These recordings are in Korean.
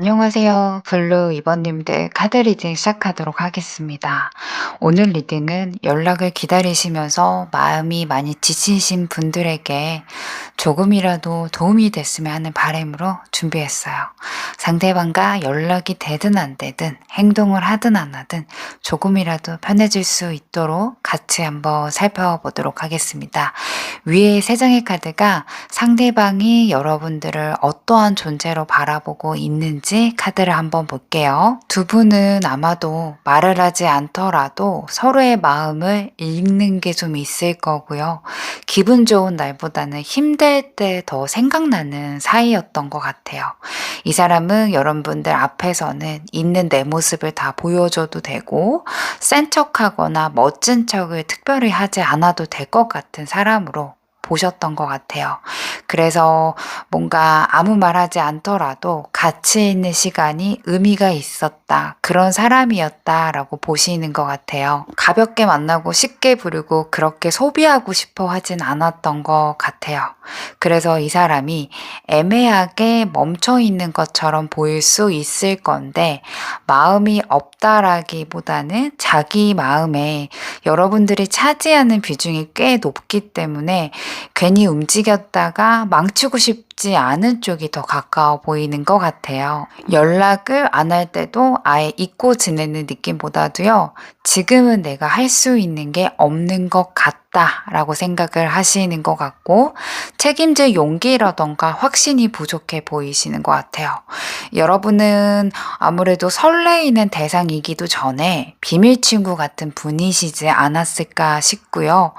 안녕하세요. 블루 이번님들 카드 리딩 시작하도록 하겠습니다. 오늘 리딩은 연락을 기다리시면서 마음이 많이 지치신 분들에게 조금이라도 도움이 됐으면 하는 바람으로 준비했어요. 상대방과 연락이 되든 안 되든 행동을 하든 안 하든 조금이라도 편해질 수 있도록 같이 한번 살펴보도록 하겠습니다. 위에 세 장의 카드가 상대방이 여러분들을 어떠한 존재로 바라보고 있는지 카드를 한번 볼게요. 두 분은 아마도 말을 하지 않더라도 서로의 마음을 읽는 게 좀 있을 거고요. 기분 좋은 날보다는 힘들 때 더 생각나는 사이였던 것 같아요. 이 사람은 여러분들 앞에서는 있는 내 모습을 다 보여줘도 되고 센 척하거나 멋진 척을 특별히 하지 않아도 될 것 같은 사람으로 보셨던 것 같아요. 그래서 뭔가 아무 말 하지 않더라도 가치 있는 시간이 의미가 있었다. 그런 사람이었다라고 보시는 것 같아요. 가볍게 만나고 쉽게 부르고 그렇게 소비하고 싶어 하진 않았던 것 같아요. 그래서 이 사람이 애매하게 멈춰 있는 것처럼 보일 수 있을 건데 마음이 없다라기보다는 자기 마음에 여러분들이 차지하는 비중이 꽤 높기 때문에 괜히 움직였다가 망치고 싶지 않은 쪽이 더 가까워 보이는 것 같아요. 연락을 안 할 때도 아예 잊고 지내는 느낌보다도요. 지금은 내가 할 수 있는 게 없는 것 같다라고 생각을 하시는 것 같고 책임질 용기라던가 확신이 부족해 보이시는 것 같아요. 여러분은 아무래도 설레이는 대상이기도 전에 비밀 친구 같은 분이시지 않았을까 싶고요.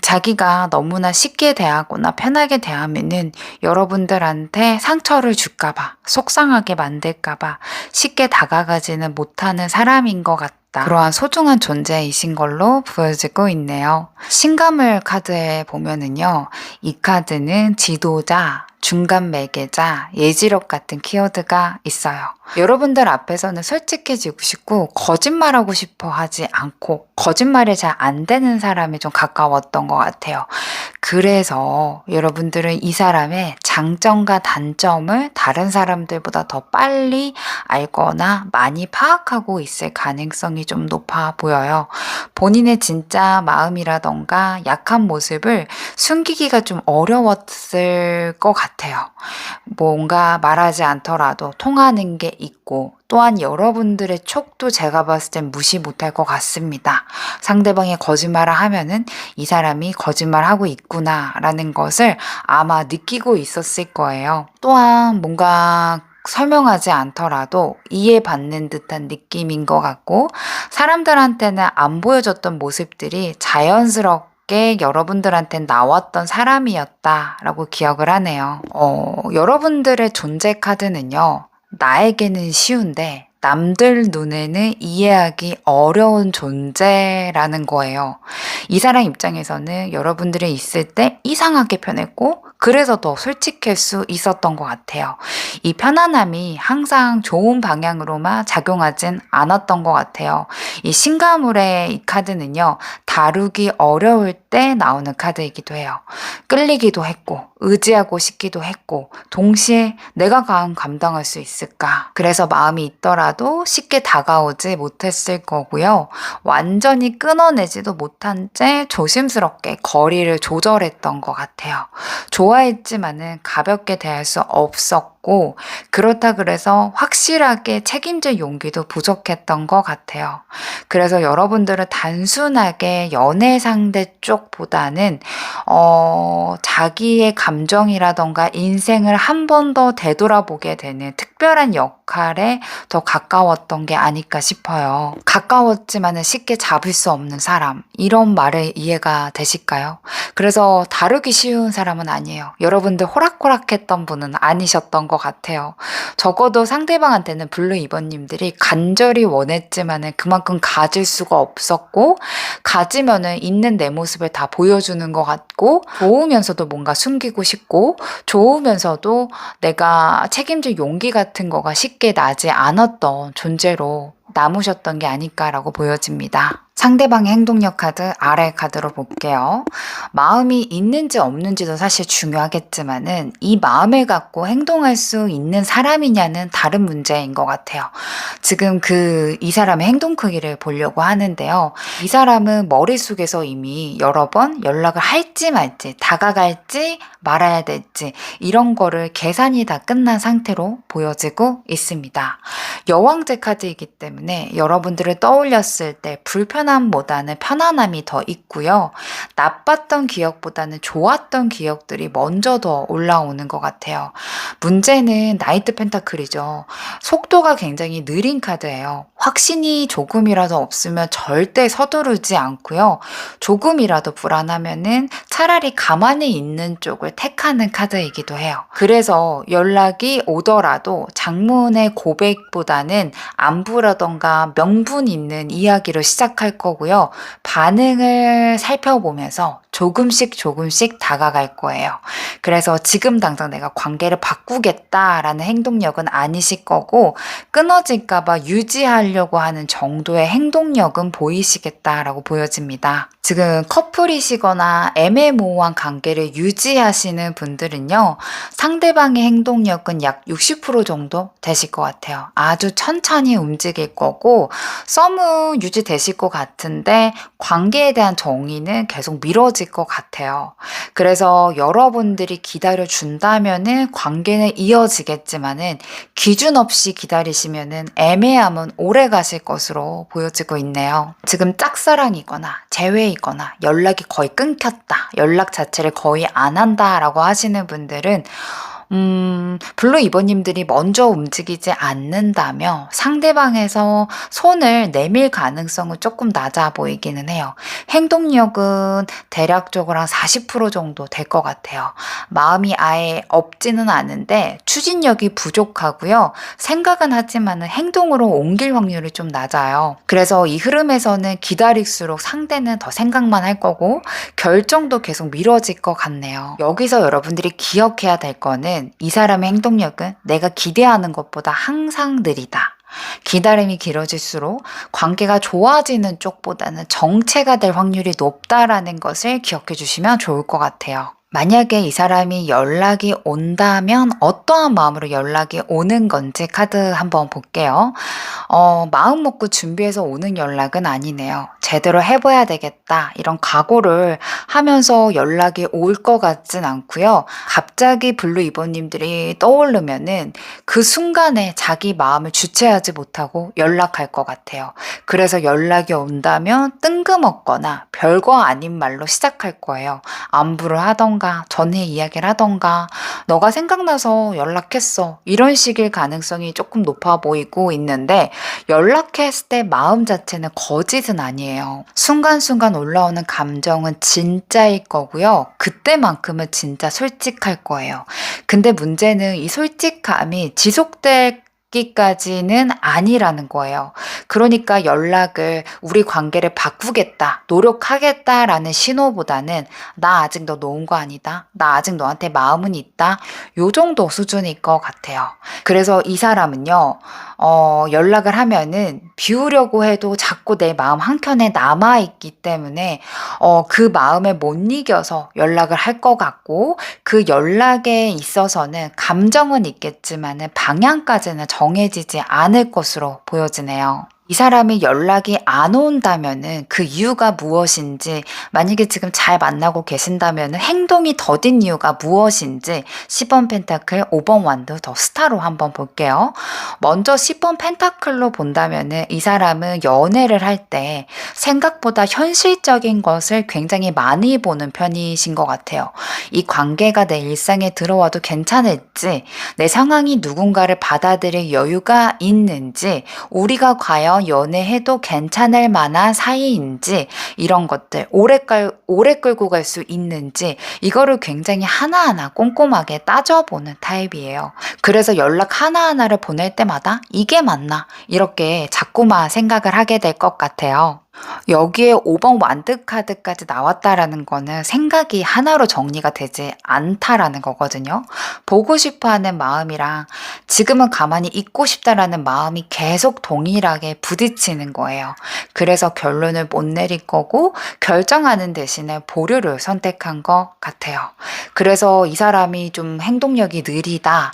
자기가 너무나 쉽게 대하거나 편하게 대하면은 여러분들한테 상처를 줄까봐, 속상하게 만들까봐 쉽게 다가가지는 못하는 사람인 것 같아요. 그러한 소중한 존재이신 걸로 보여지고 있네요. 신감을 카드에 보면은요, 이 카드는 지도자, 중간 매개자, 예지력 같은 키워드가 있어요. 여러분들 앞에서는 솔직해지고 싶고 거짓말하고 싶어 하지 않고 거짓말이 잘 안 되는 사람이 좀 가까웠던 것 같아요. 그래서 여러분들은 이 사람의 장점과 단점을 다른 사람들보다 더 빨리 알거나 많이 파악하고 있을 가능성이 좀 높아 보여요. 본인의 진짜 마음이라던가 약한 모습을 숨기기가 좀 어려웠을 것 같아요. 뭔가 말하지 않더라도 통하는 게 있고 또한 여러분들의 촉도 제가 봤을 땐 무시 못할 것 같습니다. 상대방이 거짓말을 하면은 이 사람이 거짓말하고 있구나라는 것을 아마 느끼고 있었을 거예요. 또한 뭔가 설명하지 않더라도 이해받는 듯한 느낌인 것 같고 사람들한테는 안 보여줬던 모습들이 자연스럽게 여러분들한테 나왔던 사람이었다라고 기억을 하네요. 여러분들의 존재 카드는요. 나에게는 쉬운데 남들 눈에는 이해하기 어려운 존재라는 거예요. 이 사람 입장에서는 여러분들이 있을 때 이상하게 편했고 그래서 더 솔직할 수 있었던 것 같아요. 이 편안함이 항상 좋은 방향으로만 작용하진 않았던 것 같아요. 이 신가물의 이 카드는요. 다루기 어려울 때 나오는 카드이기도 해요. 끌리기도 했고 의지하고 싶기도 했고 동시에 내가 감당할 수 있을까? 그래서 마음이 있더라도 쉽게 다가오지 못했을 거고요. 완전히 끊어내지도 못한 채 조심스럽게 거리를 조절했던 것 같아요. 좋아했지만은 가볍게 대할 수 없었고 그렇다 그래서 확실하게 책임질 용기도 부족했던 것 같아요. 그래서 여러분들은 단순하게 연애 상대 쪽보다는 자기의 감정이라던가 인생을 한 번 더 되돌아보게 되는 특별한 역할에 더 가까웠던 게 아닐까 싶어요. 가까웠지만은 쉽게 잡을 수 없는 사람 이런 말에 이해가 되실까요? 그래서 다루기 쉬운 사람은 아니에요. 여러분들 호락호락했던 분은 아니셨던 것 같아요. 적어도 상대방한테는 블루 2번님들이 간절히 원했지만은 그만큼 가질 수가 없었고 가지면은 있는 내 모습을 다 보여주는 것 같고 좋으면서도 뭔가 숨기고 싶고 좋으면서도 내가 책임질 용기 같은 거가 쉽게 나지 않았던 존재로 남으셨던 게 아닐까라고 보여집니다. 상대방의 행동력 카드 아래 카드로 볼게요. 마음이 있는지 없는지도 사실 중요하겠지만은 이 마음을 갖고 행동할 수 있는 사람이냐는 다른 문제인 것 같아요. 지금 이 사람의 행동 크기를 보려고 하는데요. 이 사람은 머릿속에서 이미 여러 번 연락을 할지 말지, 다가갈지 말아야 될지 이런 거를 계산이 다 끝난 상태로 보여지고 있습니다. 여왕제 카드이기 때문에 여러분들을 떠올렸을 때 불편함보다는 편안함이 더 있고요. 나빴던 기억보다는 좋았던 기억들이 먼저 더 올라오는 것 같아요. 문제는 나이트 펜타클이죠. 속도가 굉장히 느린 카드예요. 확신이 조금이라도 없으면 절대 서두르지 않고요. 조금이라도 불안하면은 차라리 가만히 있는 쪽을 택하는 카드이기도 해요. 그래서 연락이 오더라도 장문의 고백보다는 안부라던가 명분 있는 이야기로 시작할 거고요. 반응을 살펴보면서 조금씩 다가갈 거예요. 그래서 지금 당장 내가 관계를 바꾸겠다라는 행동력은 아니실 거고 끊어질까봐 유지하려고 하는 정도의 행동력은 보이시겠다라고 보여집니다. 지금 커플이시거나 애매모호한 관계를 유지하시는 분들은요. 상대방의 행동력은 약 60% 정도 되실 것 같아요. 아주 천천히 움직일 거고 썸은 유지되실 것 같은데 관계에 대한 정의는 계속 미뤄질 것 같아요. 그래서 여러분들이 기다려준다면은 관계는 이어지겠지만은 기준 없이 기다리시면은 애매함은 오래 가실 것으로 보여지고 있네요. 지금 짝사랑이거나 재회이거나 연락이 거의 끊겼다, 연락 자체를 거의 안 한다라고 하시는 분들은 블루 2번님들이 먼저 움직이지 않는다며 상대방에서 손을 내밀 가능성은 조금 낮아 보이기는 해요. 행동력은 대략적으로 한 40% 정도 될 것 같아요. 마음이 아예 없지는 않은데 추진력이 부족하고요. 생각은 하지만 행동으로 옮길 확률이 좀 낮아요. 그래서 이 흐름에서는 기다릴수록 상대는 더 생각만 할 거고 결정도 계속 미뤄질 것 같네요. 여기서 여러분들이 기억해야 될 거는 이 사람의 행동력은 내가 기대하는 것보다 항상 느리다. 기다림이 길어질수록 관계가 좋아지는 쪽보다는 정체가 될 확률이 높다라는 것을 기억해 주시면 좋을 것 같아요. 만약에 이 사람이 연락이 온다면 어떠한 마음으로 연락이 오는 건지 카드 한번 볼게요. 마음 먹고 준비해서 오는 연락은 아니네요. 제대로 해봐야 되겠다 이런 각오를 하면서 연락이 올 것 같진 않고요. 갑자기 블루 2번님들이 떠오르면은 그 순간에 자기 마음을 주체하지 못하고 연락할 것 같아요. 그래서 연락이 온다면 뜬금없거나 별거 아닌 말로 시작할 거예요. 안부를 하던가 전에 이야기를 하던가 너가 생각나서 연락했어 이런 식일 가능성이 조금 높아 보이고 있는데 연락했을 때 마음 자체는 거짓은 아니에요. 순간순간 올라오는 감정은 진짜일 거고요. 그때만큼은 진짜 솔직할 거예요. 근데 문제는 이 솔직함이 지속될 기까지는 아니라는 거예요. 그러니까 연락을 우리 관계를 바꾸겠다, 노력하겠다라는 신호보다는 나 아직 너 놓은 거 아니다. 나 아직 너한테 마음은 있다. 요 정도 수준일 것 같아요. 그래서 이 사람은요. 연락을 하면은 비우려고 해도 자꾸 내 마음 한켠에 남아있기 때문에 그 마음에 못 이겨서 연락을 할 것 같고 그 연락에 있어서는 감정은 있겠지만은 방향까지는 정해지지 않을 것으로 보여지네요. 이 사람이 연락이 안 온다면은 그 이유가 무엇인지, 만약에 지금 잘 만나고 계신다면은 행동이 더딘 이유가 무엇인지 10번 펜타클, 5번 완드, 더 스타로 한번 볼게요. 먼저 10번 펜타클로 본다면은 이 사람은 연애를 할 때 생각보다 현실적인 것을 굉장히 많이 보는 편이신 것 같아요. 이 관계가 내 일상에 들어와도 괜찮을지, 내 상황이 누군가를 받아들일 여유가 있는지, 우리가 과연 연애해도 괜찮을 만한 사이인지 이런 것들 오래 끌고 갈 수 있는지 이거를 굉장히 하나하나 꼼꼼하게 따져보는 타입이에요. 그래서 연락 하나하나를 보낼 때마다 이게 맞나? 이렇게 자꾸만 생각을 하게 될 것 같아요. 여기에 5번 완드 카드까지 나왔다라는 거는 생각이 하나로 정리가 되지 않다라는 거거든요. 보고 싶어 하는 마음이랑 지금은 가만히 있고 싶다라는 마음이 계속 동일하게 부딪히는 거예요. 그래서 결론을 못 내릴 거고 결정하는 대신에 보류를 선택한 것 같아요. 그래서 이 사람이 좀 행동력이 느리다,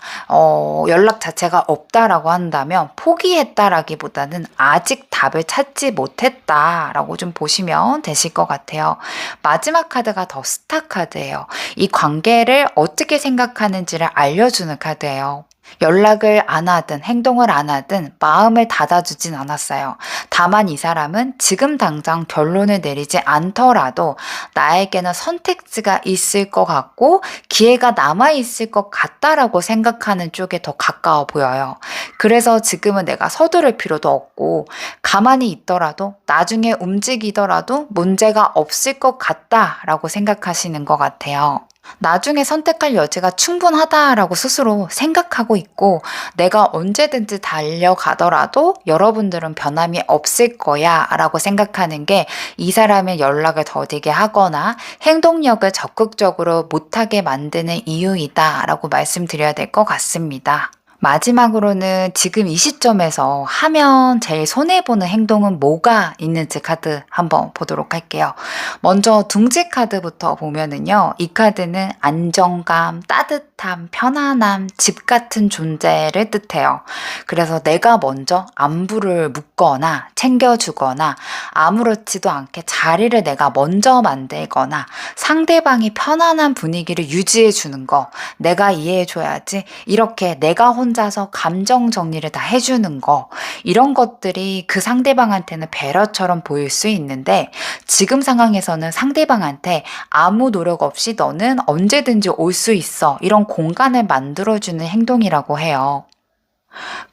연락 자체가 없다라고 한다면 포기했다라기보다는 아직 답을 찾지 못했다라고 좀 보시면 되실 것 같아요. 마지막 카드가 더 스타 카드예요. 이 관계를 어떻게 생각하는지를 알려주는 카드예요. 연락을 안 하든 행동을 안 하든 마음을 닫아주진 않았어요. 다만 이 사람은 지금 당장 결론을 내리지 않더라도 나에게는 선택지가 있을 것 같고 기회가 남아있을 것 같다라고 생각하는 쪽에 더 가까워 보여요. 그래서 지금은 내가 서두를 필요도 없고 가만히 있더라도 나중에 움직이더라도 문제가 없을 것 같다라고 생각하시는 것 같아요. 나중에 선택할 여지가 충분하다라고 스스로 생각하고 있고 내가 언제든지 달려가더라도 여러분들은 변함이 없을 거야 라고 생각하는 게 이 사람의 연락을 더디게 하거나 행동력을 적극적으로 못하게 만드는 이유이다 라고 말씀드려야 될 것 같습니다. 마지막으로는 지금 이 시점에서 하면 제일 손해보는 행동은 뭐가 있는지 카드 한번 보도록 할게요. 먼저 둥지 카드부터 보면은요. 이 카드는 안정감, 따뜻함, 편안함, 집 같은 존재를 뜻해요. 그래서 내가 먼저 안부를 묻거나 챙겨주거나 아무렇지도 않게 자리를 내가 먼저 만들거나 상대방이 편안한 분위기를 유지해 주는 거, 내가 이해해 줘야지, 이렇게 내가 혼자서 감정 정리를 다 해주는 거, 이런 것들이 그 상대방한테는 배려처럼 보일 수 있는데 지금 상황에서는 상대방한테 아무 노력 없이 너는 언제든지 올 수 있어, 이런 공간을 만들어주는 행동이라고 해요.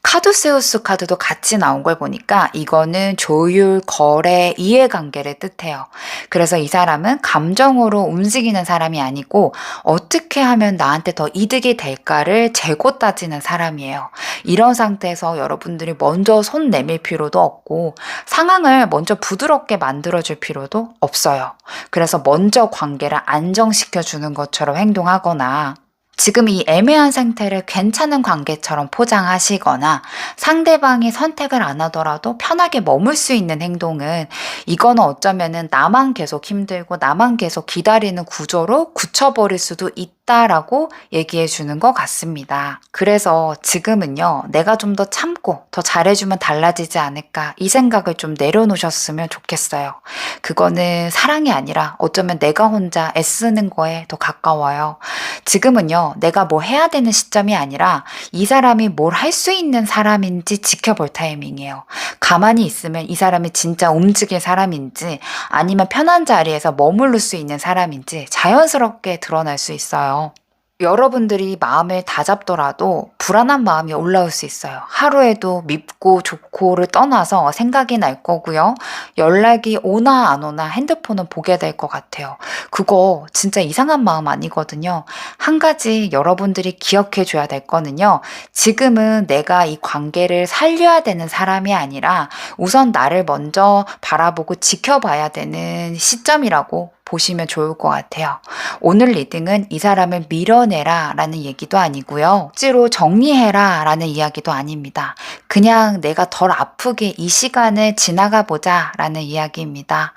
카두세우스 카드도 같이 나온 걸 보니까 이거는 조율, 거래, 이해관계를 뜻해요. 그래서 이 사람은 감정으로 움직이는 사람이 아니고 어떻게 하면 나한테 더 이득이 될까를 재고 따지는 사람이에요. 이런 상태에서 여러분들이 먼저 손 내밀 필요도 없고 상황을 먼저 부드럽게 만들어줄 필요도 없어요. 그래서 먼저 관계를 안정시켜 주는 것처럼 행동하거나 지금 이 애매한 상태를 괜찮은 관계처럼 포장하시거나 상대방이 선택을 안 하더라도 편하게 머물 수 있는 행동은 이거는 어쩌면은 나만 계속 힘들고 나만 계속 기다리는 구조로 굳혀버릴 수도 있다라고 얘기해 주는 것 같습니다. 그래서 지금은요, 내가 좀 더 참고 더 잘해주면 달라지지 않을까, 이 생각을 좀 내려놓으셨으면 좋겠어요. 그거는 사랑이 아니라 어쩌면 내가 혼자 애쓰는 거에 더 가까워요. 지금은요, 내가 뭐 해야 되는 시점이 아니라 이 사람이 뭘 할 수 있는 사람인지 지켜볼 타이밍이에요. 가만히 있으면 이 사람이 진짜 움직일 사람인지 아니면 편한 자리에서 머무를 수 있는 사람인지 자연스럽게 드러날 수 있어요. 여러분들이 마음을 다잡더라도 불안한 마음이 올라올 수 있어요. 하루에도 밉고 좋고를 떠나서 생각이 날 거고요. 연락이 오나 안 오나 핸드폰은 보게 될 것 같아요. 그거 진짜 이상한 마음 아니거든요. 한 가지 여러분들이 기억해 줘야 될 거는요. 지금은 내가 이 관계를 살려야 되는 사람이 아니라 우선 나를 먼저 바라보고 지켜봐야 되는 시점이라고 보시면 좋을 것 같아요. 오늘 리딩은 이 사람을 밀어내라 라는 얘기도 아니고요. 억지로 정리해라 라는 이야기도 아닙니다. 그냥 내가 덜 아프게 이 시간을 지나가 보자 라는 이야기입니다.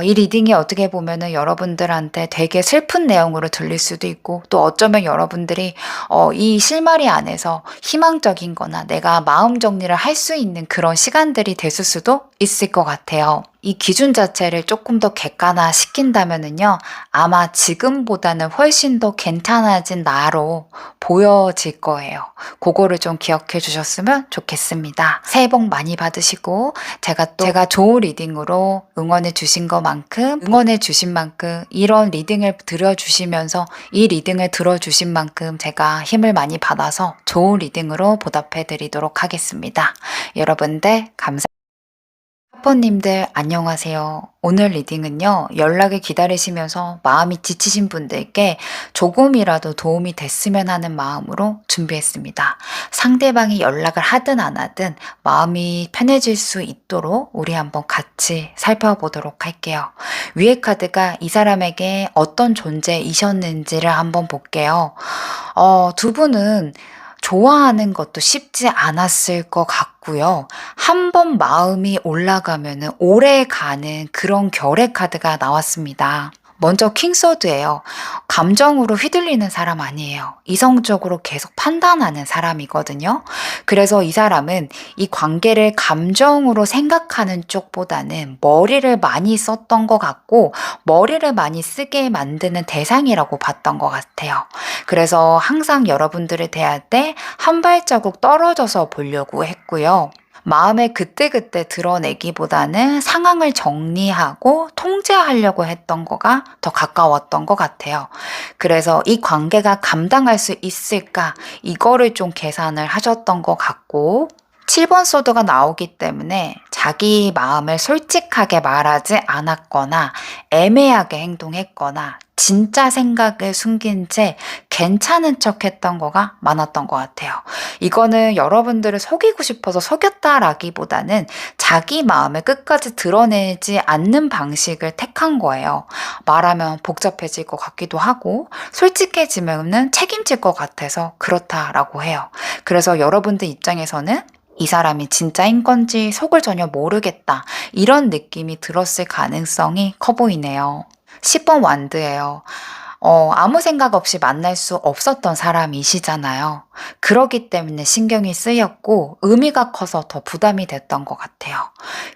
이 리딩이 어떻게 보면은 여러분들한테 되게 슬픈 내용으로 들릴 수도 있고 또 어쩌면 여러분들이 이 실마리 안에서 희망적인 거나 내가 마음 정리를 할 수 있는 그런 시간들이 됐을 수도 있을 것 같아요. 이 기준 자체를 조금 더 객관화 시킨다면은요, 아마 지금보다는 훨씬 더 괜찮아진 나로 보여질 거예요. 그거를 좀 기억해 주셨으면 좋겠습니다. 새해 복 많이 받으시고, 제가 좋은 리딩으로 응원해 주신 것만큼, 응원해 주신 만큼, 이런 리딩을 들어주시면서 이 리딩을 들어주신 만큼 제가 힘을 많이 받아서 좋은 리딩으로 보답해 드리도록 하겠습니다. 여러분들 감사합니다. 사모님들 안녕하세요. 오늘 리딩은요, 연락을 기다리시면서 마음이 지치신 분들께 조금이라도 도움이 됐으면 하는 마음으로 준비했습니다. 상대방이 연락을 하든 안 하든 마음이 편해질 수 있도록 우리 한번 같이 살펴보도록 할게요. 위에 카드가 이 사람에게 어떤 존재이셨는지를 한번 볼게요. 두 분은 좋아하는 것도 쉽지 않았을 것 같고요. 한 번 마음이 올라가면은 오래 가는 그런 결의 카드가 나왔습니다. 먼저 킹소드예요. 감정으로 휘둘리는 사람 아니에요. 이성적으로 계속 판단하는 사람이거든요. 그래서 이 사람은 이 관계를 감정으로 생각하는 쪽보다는 머리를 많이 썼던 것 같고 머리를 많이 쓰게 만드는 대상이라고 봤던 것 같아요. 그래서 항상 여러분들을 대할 때 한 발자국 떨어져서 보려고 했고요. 마음을 그때그때 드러내기보다는 상황을 정리하고 통제하려고 했던 거가 더 가까웠던 것 같아요. 그래서 이 관계가 감당할 수 있을까? 이거를 좀 계산을 하셨던 것 같고, 7번 소드가 나오기 때문에 자기 마음을 솔직하게 말하지 않았거나 애매하게 행동했거나 진짜 생각을 숨긴 채 괜찮은 척 했던 거가 많았던 것 같아요. 이거는 여러분들을 속이고 싶어서 속였다라기보다는 자기 마음을 끝까지 드러내지 않는 방식을 택한 거예요. 말하면 복잡해질 것 같기도 하고 솔직해지면은 책임질 것 같아서 그렇다라고 해요. 그래서 여러분들 입장에서는 이 사람이 진짜인 건지 속을 전혀 모르겠다. 이런 느낌이 들었을 가능성이 커 보이네요. 10번 완드예요. 아무 생각 없이 만날 수 없었던 사람이시잖아요. 그러기 때문에 신경이 쓰였고 의미가 커서 더 부담이 됐던 것 같아요.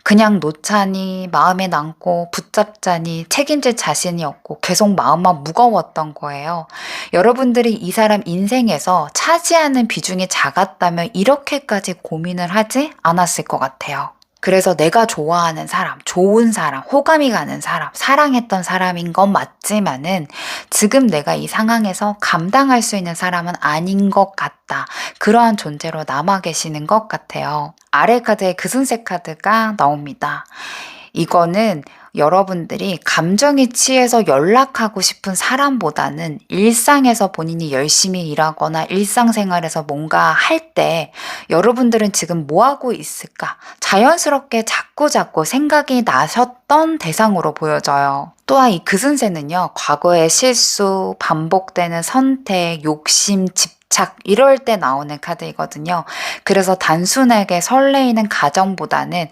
그냥 놓자니 마음에 남고 붙잡자니 책임질 자신이 없고 계속 마음만 무거웠던 거예요. 여러분들이 이 사람 인생에서 차지하는 비중이 작았다면 이렇게까지 고민을 하지 않았을 것 같아요. 그래서 내가 좋아하는 사람, 좋은 사람, 호감이 가는 사람, 사랑했던 사람인 건 맞지만은 지금 내가 이 상황에서 감당할 수 있는 사람은 아닌 것 같다. 그러한 존재로 남아 계시는 것 같아요. 아래 카드에 그순세 카드가 나옵니다. 이거는 여러분들이 감정이 취해서 연락하고 싶은 사람보다는 일상에서 본인이 열심히 일하거나 일상생활에서 뭔가 할 때 여러분들은 지금 뭐 하고 있을까? 자연스럽게 자꾸자꾸 생각이 나셨던 대상으로 보여져요. 또한 이 그슨세는요, 과거의 실수, 반복되는 선택, 욕심, 집착, 이럴 때 나오는 카드이거든요. 그래서 단순하게 설레이는 가정보다는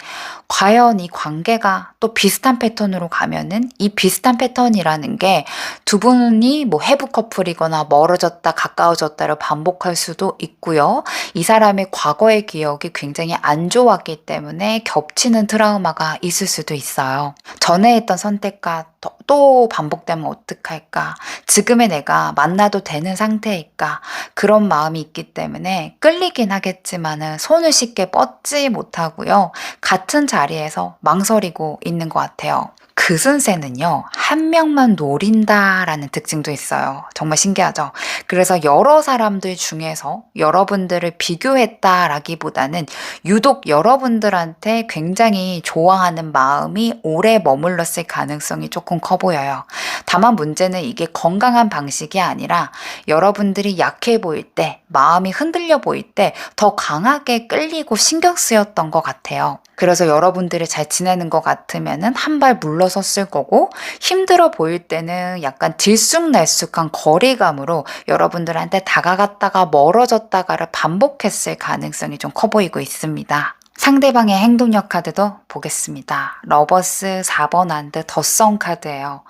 과연 이 관계가 또 비슷한 패턴으로 가면은 이 비슷한 패턴이라는 게 두 분이 뭐 해부 커플이거나 멀어졌다 가까워졌다를 반복할 수도 있고요. 이 사람의 과거의 기억이 굉장히 안 좋았기 때문에 겹치는 트라우마가 있을 수도 있어요. 전에 했던 선택과 또 반복되면 어떡할까? 지금의 내가 만나도 되는 상태일까? 그런 마음이 있기 때문에 끌리긴 하겠지만은 손을 쉽게 뻗지 못하고요. 같은 자리에서 망설이고 있는 것 같아요. 그순세는요, 한 명만 노린다라는 특징도 있어요. 정말 신기하죠? 그래서 여러 사람들 중에서 여러분들을 비교했다라기보다는 유독 여러분들한테 굉장히 좋아하는 마음이 오래 머물렀을 가능성이 조금 커 보여요. 다만 문제는 이게 건강한 방식이 아니라 여러분들이 약해 보일 때, 마음이 흔들려 보일 때 더 강하게 끌리고 신경 쓰였던 것 같아요. 그래서 여러분들이 잘 지내는 것 같으면은 한 발 물러섰을 거고 힘들어 보일 때는 약간 들쑥날쑥한 거리감으로 여러분들한테 다가갔다가 멀어졌다가를 반복했을 가능성이 좀 커 보이고 있습니다. 상대방의 행동력 카드도 보겠습니다. 러버스 4번 한드 덧성 카드예요.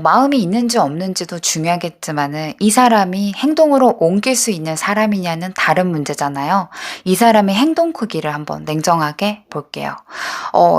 마음이 있는지 없는지도 중요하겠지만은 이 사람이 행동으로 옮길 수 있는 사람이냐는 다른 문제잖아요. 이 사람의 행동 크기를 한번 냉정하게 볼게요.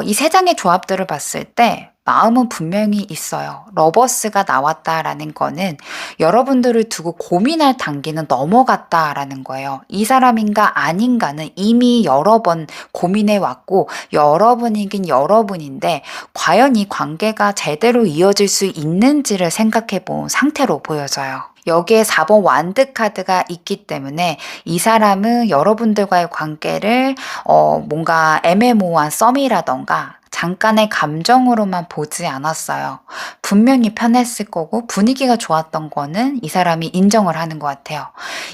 이 세 장의 조합들을 봤을 때 마음은 분명히 있어요. 러버스가 나왔다라는 거는 여러분들을 두고 고민할 단계는 넘어갔다라는 거예요. 이 사람인가 아닌가는 이미 여러 번 고민해 왔고 여러분이긴 여러분인데 과연 이 관계가 제대로 이어질 수 있는지를 생각해 본 상태로 보여져요. 여기에 4번 완드 카드가 있기 때문에 이 사람은 여러분들과의 관계를 뭔가 애매모호한 썸이라던가 잠깐의 감정으로만 보지 않았어요. 분명히 편했을 거고 분위기가 좋았던 거는 이 사람이 인정을 하는 것 같아요.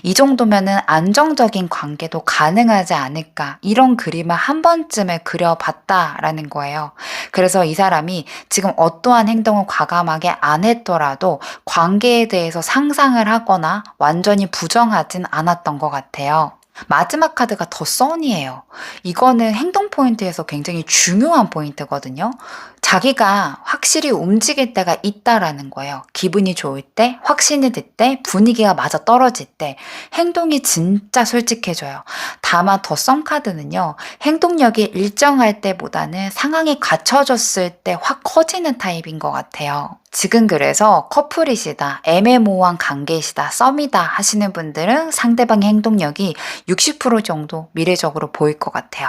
이 정도면은 안정적인 관계도 가능하지 않을까, 이런 그림을 한 번쯤에 그려봤다라는 거예요. 그래서 이 사람이 지금 어떠한 행동을 과감하게 안 했더라도 관계에 대해서 상상을 하거나 완전히 부정하진 않았던 것 같아요. 마지막 카드가 더 선이에요. 이거는 행동 포인트에서 굉장히 중요한 포인트거든요. 자기가 확실히 움직일 때가 있다라는 거예요. 기분이 좋을 때, 확신이 들 때, 분위기가 맞아 떨어질 때 행동이 진짜 솔직해져요. 다만 더 선 카드는요, 행동력이 일정할 때보다는 상황이 갖춰졌을 때 확 커지는 타입인 것 같아요. 지금 그래서 커플이시다, 애매모호한 관계이시다, 썸이다 하시는 분들은 상대방의 행동력이 60% 정도 미래적으로 보일 것 같아요.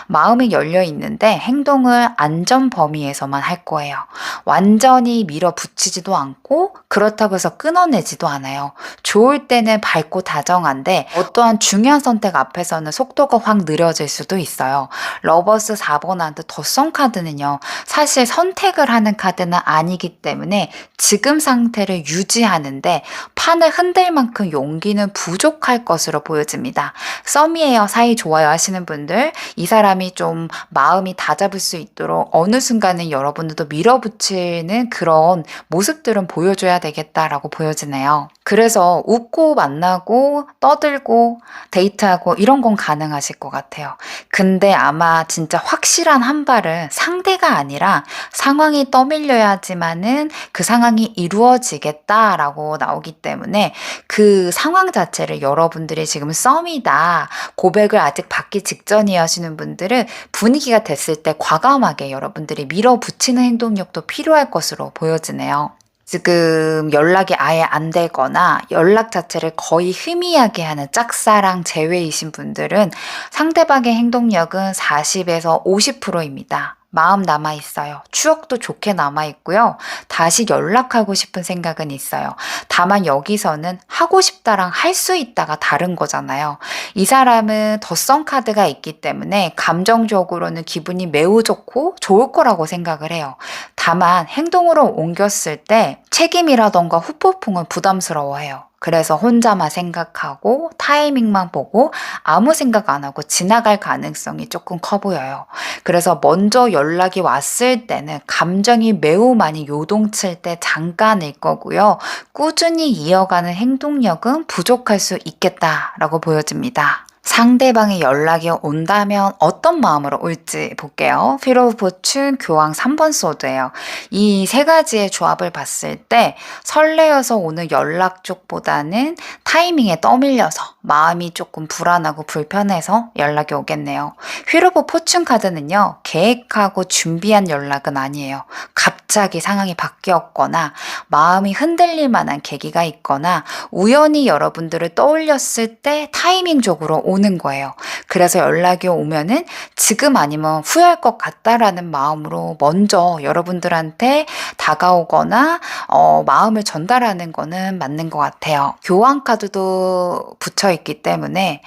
마음이 열려 있는데 행동을 안전 범위에서만 할 거예요. 완전히 밀어붙이지도 않고 그렇다고 해서 끊어내지도 않아요. 좋을 때는 밝고 다정한데 어떠한 중요한 선택 앞에서는 속도가 확 느려질 수도 있어요. 러버스 4번 한드 더선 카드는요, 사실 선택을 하는 카드는 아니기 때문에 지금 상태를 유지하는데 판을 흔들 만큼 용기는 부족할 것으로 보여집니다. 썸이에요, 사이 좋아요 하시는 분들, 이 사람이 좀 마음이 다잡을 수 있도록 어느 순간은 여러분들도 밀어붙이는 그런 모습들은 보여줘야 되겠다라고 보여지네요. 그래서 웃고 만나고 떠들고 데이트하고 이런 건 가능하실 것 같아요. 근데 아마 진짜 확실한 한 발은 상대가 아니라 상황이 떠밀려야지만은 그 상황이 이루어지겠다라고 나오기 때문에 그 상황 자체를 여러분들이 지금 썸이다, 고백을 아직 받기 직전이 하시는 분들은 분위기가 됐을 때 과감하게 여러분들이 밀어붙이는 행동력도 필요할 것으로 보여지네요. 지금 연락이 아예 안 되거나 연락 자체를 거의 희미하게 하는 짝사랑 제외이신 분들은 상대방의 행동력은 40에서 50%입니다. 마음 남아 있어요. 추억도 좋게 남아 있고요. 다시 연락하고 싶은 생각은 있어요. 다만 여기서는 하고 싶다랑 할 수 있다가 다른 거잖아요. 이 사람은 덧선 카드가 있기 때문에 감정적으로는 기분이 매우 좋고 좋을 거라고 생각을 해요. 다만 행동으로 옮겼을 때 책임이라던가 후폭풍은 부담스러워해요. 그래서 혼자만 생각하고 타이밍만 보고 아무 생각 안 하고 지나갈 가능성이 조금 커 보여요. 그래서 먼저 연락이 왔을 때는 감정이 매우 많이 요동칠 때 잠깐일 거고요. 꾸준히 이어가는 행동력은 부족할 수 있겠다라고 보여집니다. 상대방의 연락이 온다면 어떤 마음으로 올지 볼게요. 휠 오브 포춘, 교황 3번 소드예요. 이 세 가지의 조합을 봤을 때 설레어서 오는 연락 쪽보다는 타이밍에 떠밀려서 마음이 조금 불안하고 불편해서 연락이 오겠네요. 휠 오브 포춘 카드는요, 계획하고 준비한 연락은 아니에요. 갑자기 상황이 바뀌었거나 마음이 흔들릴 만한 계기가 있거나 우연히 여러분들을 떠올렸을 때 타이밍적으로 오는 거예요. 그래서 연락이 오면은 지금 아니면 후회할 것 같다라는 마음으로 먼저 여러분들한테 다가오거나 마음을 전달하는 거는 맞는 것 같아요. 교환 카드도 붙여 있기 때문에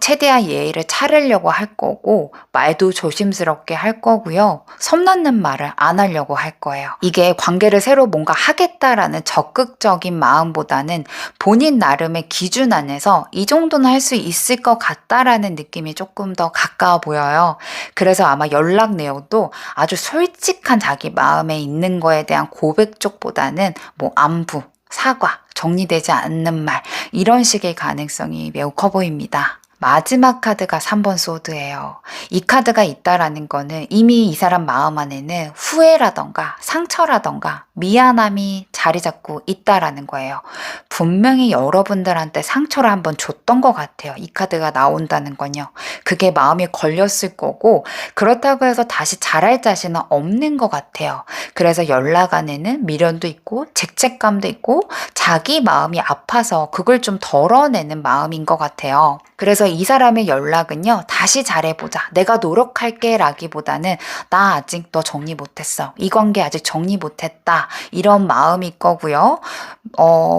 최대한 예의를 차리려고 할 거고 말도 조심스럽게 할 거고요. 섬 넘는 말을 안 하려고 할 거예요. 이게 관계를 새로 뭔가 하겠다라는 적극적인 마음보다는 본인 나름의 기준 안에서 이 정도는 할 수 있을 것 같다라는 느낌이 조금 더 가까워 보여요. 그래서 아마 연락 내용도 아주 솔직한 자기 마음에 있는 거에 대한 고백 쪽보다는 뭐 안부, 사과, 정리되지 않는 말, 이런 식의 가능성이 매우 커 보입니다. 마지막 카드가 3번 소드예요. 이 카드가 있다라는 거는 이미 이 사람 마음 안에는 후회라던가 상처라던가 미안함이 자리 잡고 있다라는 거예요. 분명히 여러분들한테 상처를 한번 줬던 것 같아요. 이 카드가 나온다는 건요. 그게 마음에 걸렸을 거고 그렇다고 해서 다시 잘할 자신은 없는 것 같아요. 그래서 연락 안에는 미련도 있고 죄책감도 있고 자기 마음이 아파서 그걸 좀 덜어내는 마음인 것 같아요. 그래서 이 사람의 연락은요, 다시 잘해보자, 내가 노력할게 라기보다는 나 아직 너 정리 못했어, 이 관계 아직 정리 못했다, 이런 마음일 거고요.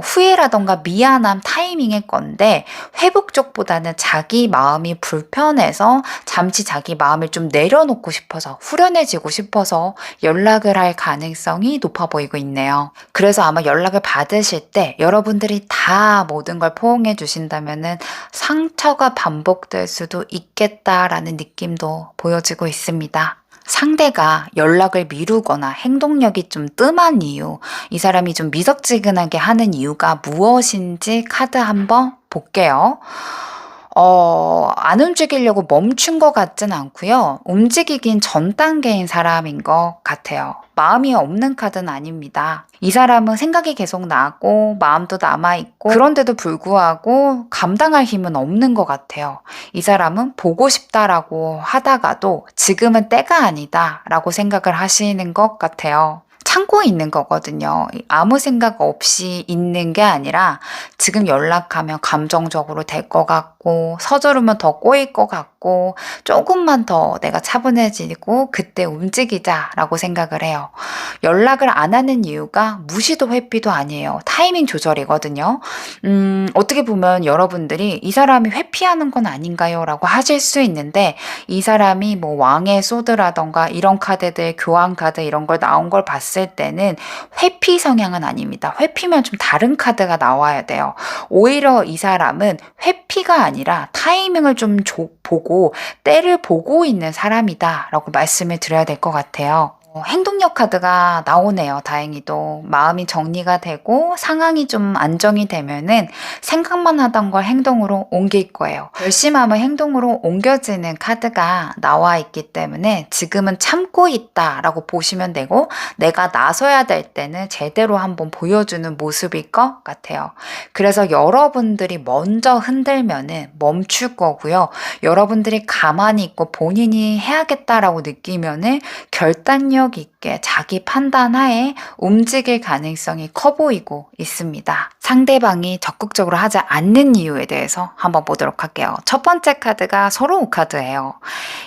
후회라던가 미안함 타이밍일 건데, 회복 쪽보다는 자기 마음이 불편해서 잠시 자기 마음을 좀 내려놓고 싶어서, 후련해지고 싶어서 연락을 할 가능성이 높아 보이고 있네요. 그래서 아마 연락을 받으실 때 여러분들이 다 모든 걸 포옹해 주신다면은 상처가 반복될 수도 있겠다라는 느낌도 보여지고 있습니다. 상대가 연락을 미루거나 행동력이 좀 뜸한 이유, 이 사람이 좀 미적지근하게 하는 이유가 무엇인지 카드 한번 볼게요. 안 움직이려고 멈춘 것 같진 않고요. 움직이긴 전 단계인 사람인 것 같아요. 마음이 없는 카드는 아닙니다. 이 사람은 생각이 계속 나고 마음도 남아있고 그런데도 불구하고 감당할 힘은 없는 것 같아요. 이 사람은 보고 싶다라고 하다가도 지금은 때가 아니다라고 생각을 하시는 것 같아요. 참고 있는 거거든요. 아무 생각 없이 있는 게 아니라 지금 연락하면 감정적으로 될 것 같고 서두르면 더 꼬일 것 같고 조금만 더 내가 차분해지고 그때 움직이자라고 생각을 해요. 연락을 안 하는 이유가 무시도 회피도 아니에요. 타이밍 조절이거든요. 어떻게 보면 여러분들이 이 사람이 회피하는 건 아닌가요? 라고 하실 수 있는데, 이 사람이 뭐 왕의 소드라던가 이런 카드들, 교환 카드 이런 걸 나온 걸 봤을 때는 회피 성향은 아닙니다. 회피면 좀 다른 카드가 나와야 돼요. 오히려 이 사람은 회피가 아니라 타이밍을 좀 보고 때를 보고 있는 사람이다 라고 말씀을 드려야 될 것 같아요. 행동력 카드가 나오네요. 다행히도. 마음이 정리가 되고 상황이 좀 안정이 되면은 생각만 하던 걸 행동으로 옮길 거예요. 결심하면 행동으로 옮겨지는 카드가 나와 있기 때문에 지금은 참고 있다라고 보시면 되고, 내가 나서야 될 때는 제대로 한번 보여주는 모습일 것 같아요. 그래서 여러분들이 먼저 흔들면은 멈출 거고요. 여러분들이 가만히 있고 본인이 해야겠다라고 느끼면은 결단력 있게 자기 판단하에 움직일 가능성이 커 보이고 있습니다. 상대방이 적극적으로 하지 않는 이유에 대해서 한번 보도록 할게요. 첫 번째 카드가 서로 카드예요.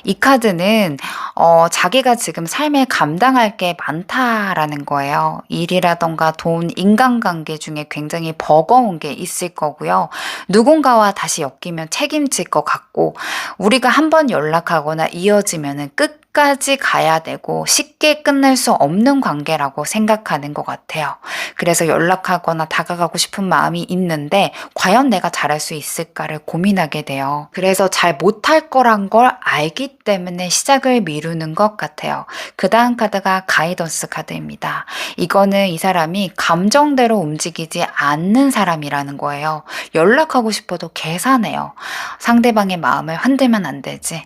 이 카드는 자기가 지금 삶에 감당할 게 많다라는 거예요. 일이라던가 돈, 인간관계 중에 굉장히 버거운 게 있을 거고요. 누군가와 다시 엮이면 책임질 것 같고, 우리가 한번 연락하거나 이어지면은 끝까지 가야 되고 쉽게 끝날 수 없는 관계라고 생각하는 것 같아요. 그래서 연락하거나 다가가고 싶은 마음이 있는데 과연 내가 잘할 수 있을까를 고민하게 돼요. 그래서 잘 못할 거란 걸 알기 때문에 시작을 미루는 것 같아요. 그 다음 카드가 가이던스 카드입니다. 이거는 이 사람이 감정대로 움직이지 않는 사람이라는 거예요. 연락하고 싶어도 계산해요. 상대방의 마음을 흔들면 안 되지.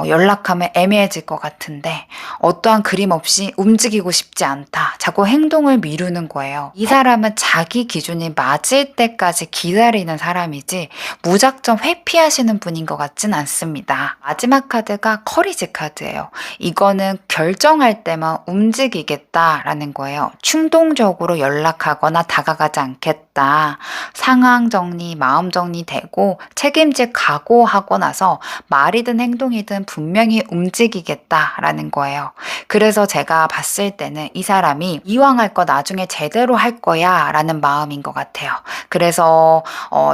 연락하면 애매해질 것 같은데 어떠한 그림 없이 움직이고 싶지 않다. 자꾸 행동을 미루는 거예요. 이 사람은 자기 기준이 맞을 때까지 기다리는 사람이지 무작정 회피하시는 분인 것 같진 않습니다. 마지막 카드가 커리지 카드예요. 이거는 결정할 때만 움직이겠다라는 거예요. 충동적으로 연락하거나 다가가지 않겠다. 상황 정리, 마음 정리되고 책임질 각오하고 나서 말이든 행동이든 분명히 움직이겠다라는 거예요. 그래서 제가 봤을 때는 이 사람이 이왕 할 거 나중에 제대로 할 거야 라는 마음인 것 같아요. 그래서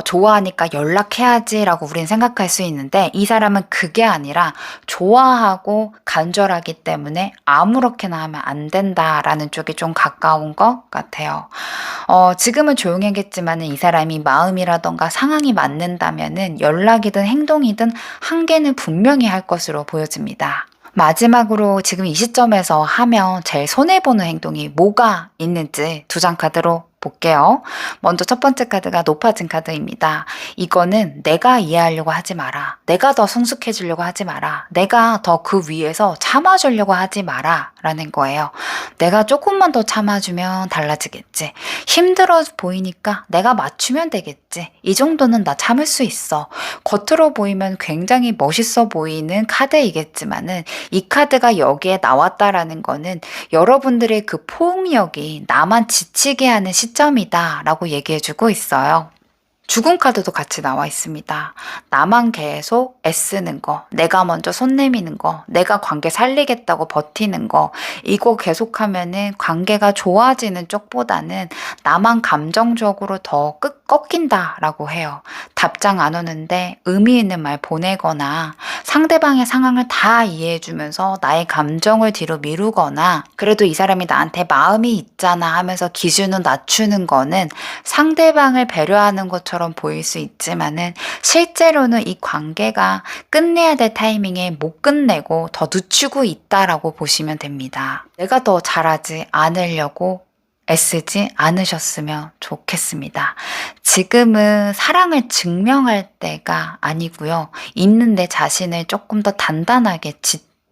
좋아하니까 연락해야지 라고 우린 생각할 수 있는데, 이 사람은 그게 아니라 좋아하고 간절하기 때문에 아무렇게나 하면 안 된다라는 쪽이 좀 가까운 것 같아요. 지금은 조용하겠지만 이 사람이 마음이라던가 상황이 맞는다면은 연락이든 행동이든 한계는 분명히 할 것으로 보여집니다. 마지막으로 지금 이 시점에서 하면 제일 손해보는 행동이 뭐가 있는지 두 장 카드로 볼게요. 먼저 첫 번째 카드가 높아진 카드입니다. 이거는 내가 이해하려고 하지 마라. 내가 더 성숙해지려고 하지 마라. 내가 더 그 위에서 참아주려고 하지 마라 라는 거예요. 내가 조금만 더 참아주면 달라지겠지. 힘들어 보이니까 내가 맞추면 되겠지. 이 정도는 나 참을 수 있어. 겉으로 보이면 굉장히 멋있어 보이는 카드이겠지만은 이 카드가 여기에 나왔다라는 거는 여러분들의 그 포옹력이 나만 지치게 하는 시점이다 라고 얘기해주고 있어요. 죽은 카드도 같이 나와 있습니다. 나만 계속 애쓰는 거, 내가 먼저 손 내미는 거, 내가 관계 살리겠다고 버티는 거, 이거 계속하면은 관계가 좋아지는 쪽보다는 나만 감정적으로 더 꺾인다라고 해요. 답장 안 오는데 의미 있는 말 보내거나 상대방의 상황을 다 이해해주면서 나의 감정을 뒤로 미루거나 그래도 이 사람이 나한테 마음이 있잖아 하면서 기준을 낮추는 거는 상대방을 배려하는 것처럼 보일 수 있지만은 실제로는 이 관계가 끝내야 될 타이밍에 못 끝내고 더 늦추고 있다라고 보시면 됩니다. 내가 더 잘하지 않으려고 애쓰지 않으셨으면 좋겠습니다. 지금은 사랑을 증명할 때가 아니고요. 있는 내 자신을 조금 더 단단하게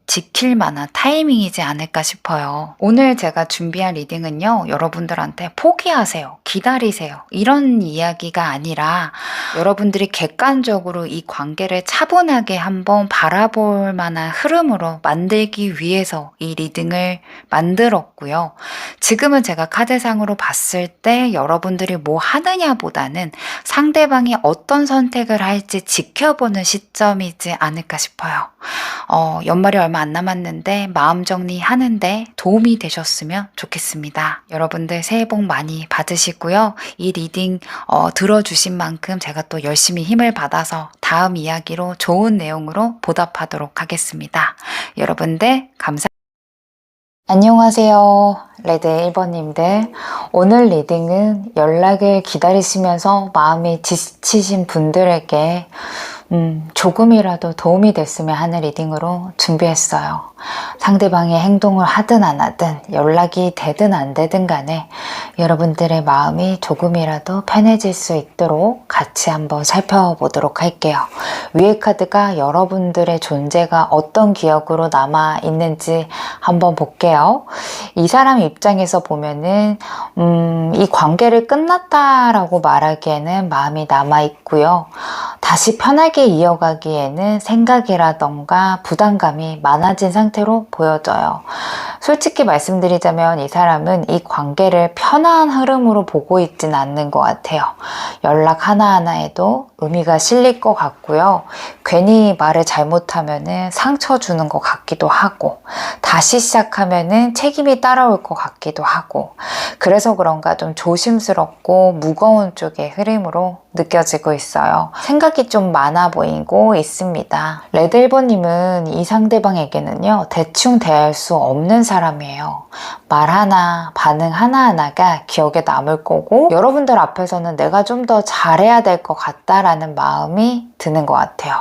지킬 만한 타이밍이지 않을까 싶어요. 오늘 제가 준비한 리딩은요, 여러분들한테 포기하세요, 기다리세요, 이런 이야기가 아니라 여러분들이 객관적으로 이 관계를 차분하게 한번 바라볼 만한 흐름으로 만들기 위해서 이 리딩을 만들었고요. 지금은 제가 카드상으로 봤을 때 여러분들이 뭐 하느냐보다는 상대방이 어떤 선택을 할지 지켜보는 시점이지 않을까 싶어요. 연말이 얼마 안 남았는데 마음 정리하는데 도움이 되셨으면 좋겠습니다. 여러분들 새해 복 많이 받으시고요. 이 리딩 들어주신 만큼 제가 또 열심히 힘을 받아서 다음 이야기로 좋은 내용으로 보답하도록 하겠습니다. 여러분들 감사합니다. 안녕하세요. 레드 1번님들. 오늘 리딩은 연락을 기다리시면서 마음이 지치신 분들에게 조금이라도 도움이 됐으면 하는 리딩으로 준비했어요. 상대방의 행동을 하든 안 하든 연락이 되든 안 되든 간에 여러분들의 마음이 조금이라도 편해질 수 있도록 같이 한번 살펴보도록 할게요. 위에 카드가 여러분들의 존재가 어떤 기억으로 남아 있는지 한번 볼게요. 이 사람 입장에서 보면은 이 관계를 끝났다라고 말하기에는 마음이 남아 있고요. 다시 편하게 이어가기에는 생각이라던가 부담감이 많아진 상태로 보여져요. 솔직히 말씀드리자면 이 사람은 이 관계를 편한 흐름으로 보고 있진 않는 것 같아요. 연락 하나하나에도 의미가 실릴 것 같고요. 괜히 말을 잘못하면은 상처 주는 것 같기도 하고 다시 시작하면은 책임이 따라올 것 같기도 하고 그래서 그런가 좀 조심스럽고 무거운 쪽의 흐름으로 느껴지고 있어요. 생각이 좀 많아 보이고 있습니다. 레드 1번님은 이 상대방에게는요, 대충 대할 수 없는 사람이에요. 말 하나, 반응 하나하나가 기억에 남을 거고 여러분들 앞에서는 내가 좀 더 잘해야 될 것 같다라는 마음이 드는 것 같아요.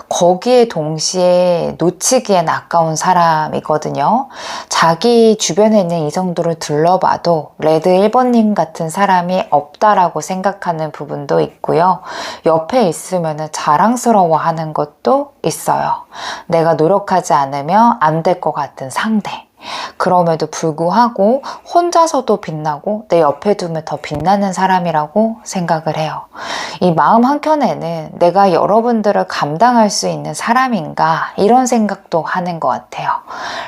거기에 동시에 놓치기엔 아까운 사람이거든요. 자기 주변에 있는 이성들을 둘러봐도 레드 1번님 같은 사람이 없다라고 생각하는 부분도 있고요. 옆에 있으면 자랑스러워하는 것도 있어요. 내가 노력하지 않으면 안 될 것 같은 상대. 그럼에도 불구하고 혼자서도 빛나고 내 옆에 두면 더 빛나는 사람이라고 생각을 해요. 이 마음 한켠에는 내가 여러분들을 감당할 수 있는 사람인가 이런 생각도 하는 것 같아요.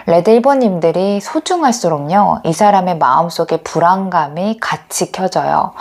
레드 1번님들이 소중할수록요, 이 사람의 마음속에 불안감이 같이 켜져요.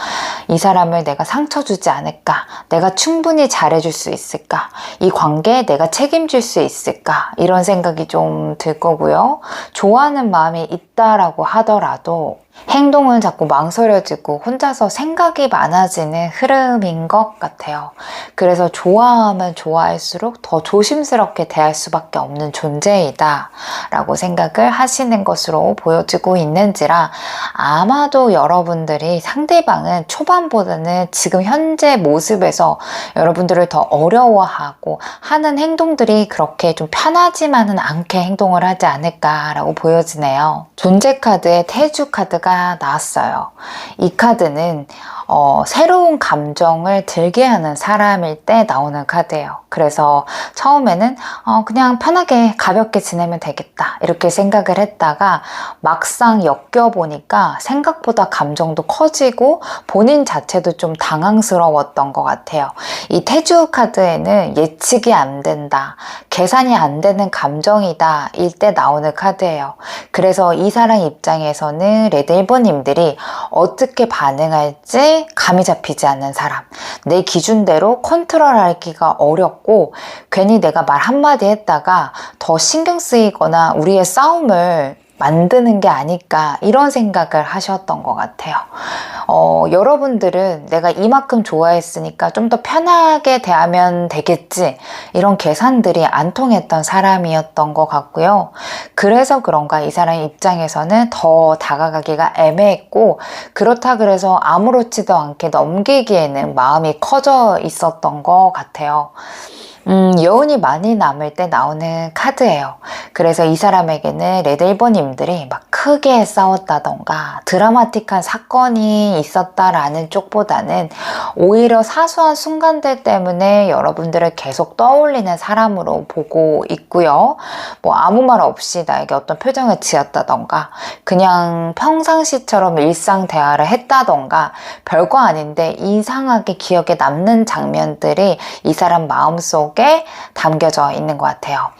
이 사람을 내가 상처 주지 않을까? 내가 충분히 잘해줄 수 있을까? 이 관계에 내가 책임질 수 있을까? 이런 생각이 좀 들 거고요. 좋아하는 마음이 있다라고 하더라도 행동은 자꾸 망설여지고 혼자서 생각이 많아지는 흐름인 것 같아요. 그래서 좋아하면 좋아할수록 더 조심스럽게 대할 수밖에 없는 존재이다 라고 생각을 하시는 것으로 보여지고 있는지라 아마도 여러분들이 상대방은 초반보다는 지금 현재 모습에서 여러분들을 더 어려워하고 하는 행동들이 그렇게 좀 편하지만은 않게 행동을 하지 않을까라고 보여지네요. 존재 카드에 태주 카드가 나왔어요. 이 카드는 새로운 감정을 들게 하는 사람일 때 나오는 카드예요. 그래서 처음에는 그냥 편하게 가볍게 지내면 되겠다 이렇게 생각을 했다가 막상 엮여보니까 생각보다 감정도 커지고 본인 자체도 좀 당황스러웠던 것 같아요. 이 태주 카드에는 예측이 안 된다, 계산이 안 되는 감정이다 일 때 나오는 카드예요. 그래서 이 사람 입장에서는 레드 레드 1번님들이 어떻게 반응할지 감이 잡히지 않는 사람, 내 기준대로 컨트롤하기가 어렵고 괜히 내가 말 한마디 했다가 더 신경 쓰이거나 우리의 싸움을 만드는 게 아닐까 이런 생각을 하셨던 것 같아요. 여러분들은 내가 이만큼 좋아했으니까 좀 더 편하게 대하면 되겠지 이런 계산들이 안 통했던 사람이었던 것 같고요. 그래서 그런가 이 사람 입장에서는 더 다가가기가 애매했고 그렇다 그래서 아무렇지도 않게 넘기기에는 마음이 커져 있었던 것 같아요. 여운이 많이 남을 때 나오는 카드예요. 그래서 이 사람에게는 레드 1번님들이 막 크게 싸웠다던가 드라마틱한 사건이 있었다라는 쪽보다는 오히려 사소한 순간들 때문에 여러분들을 계속 떠올리는 사람으로 보고 있고요. 뭐 아무 말 없이 나에게 어떤 표정을 지었다던가 그냥 평상시처럼 일상 대화를 했다던가 별거 아닌데 이상하게 기억에 남는 장면들이 이 사람 마음속 에 담겨져 있는 것 같아요.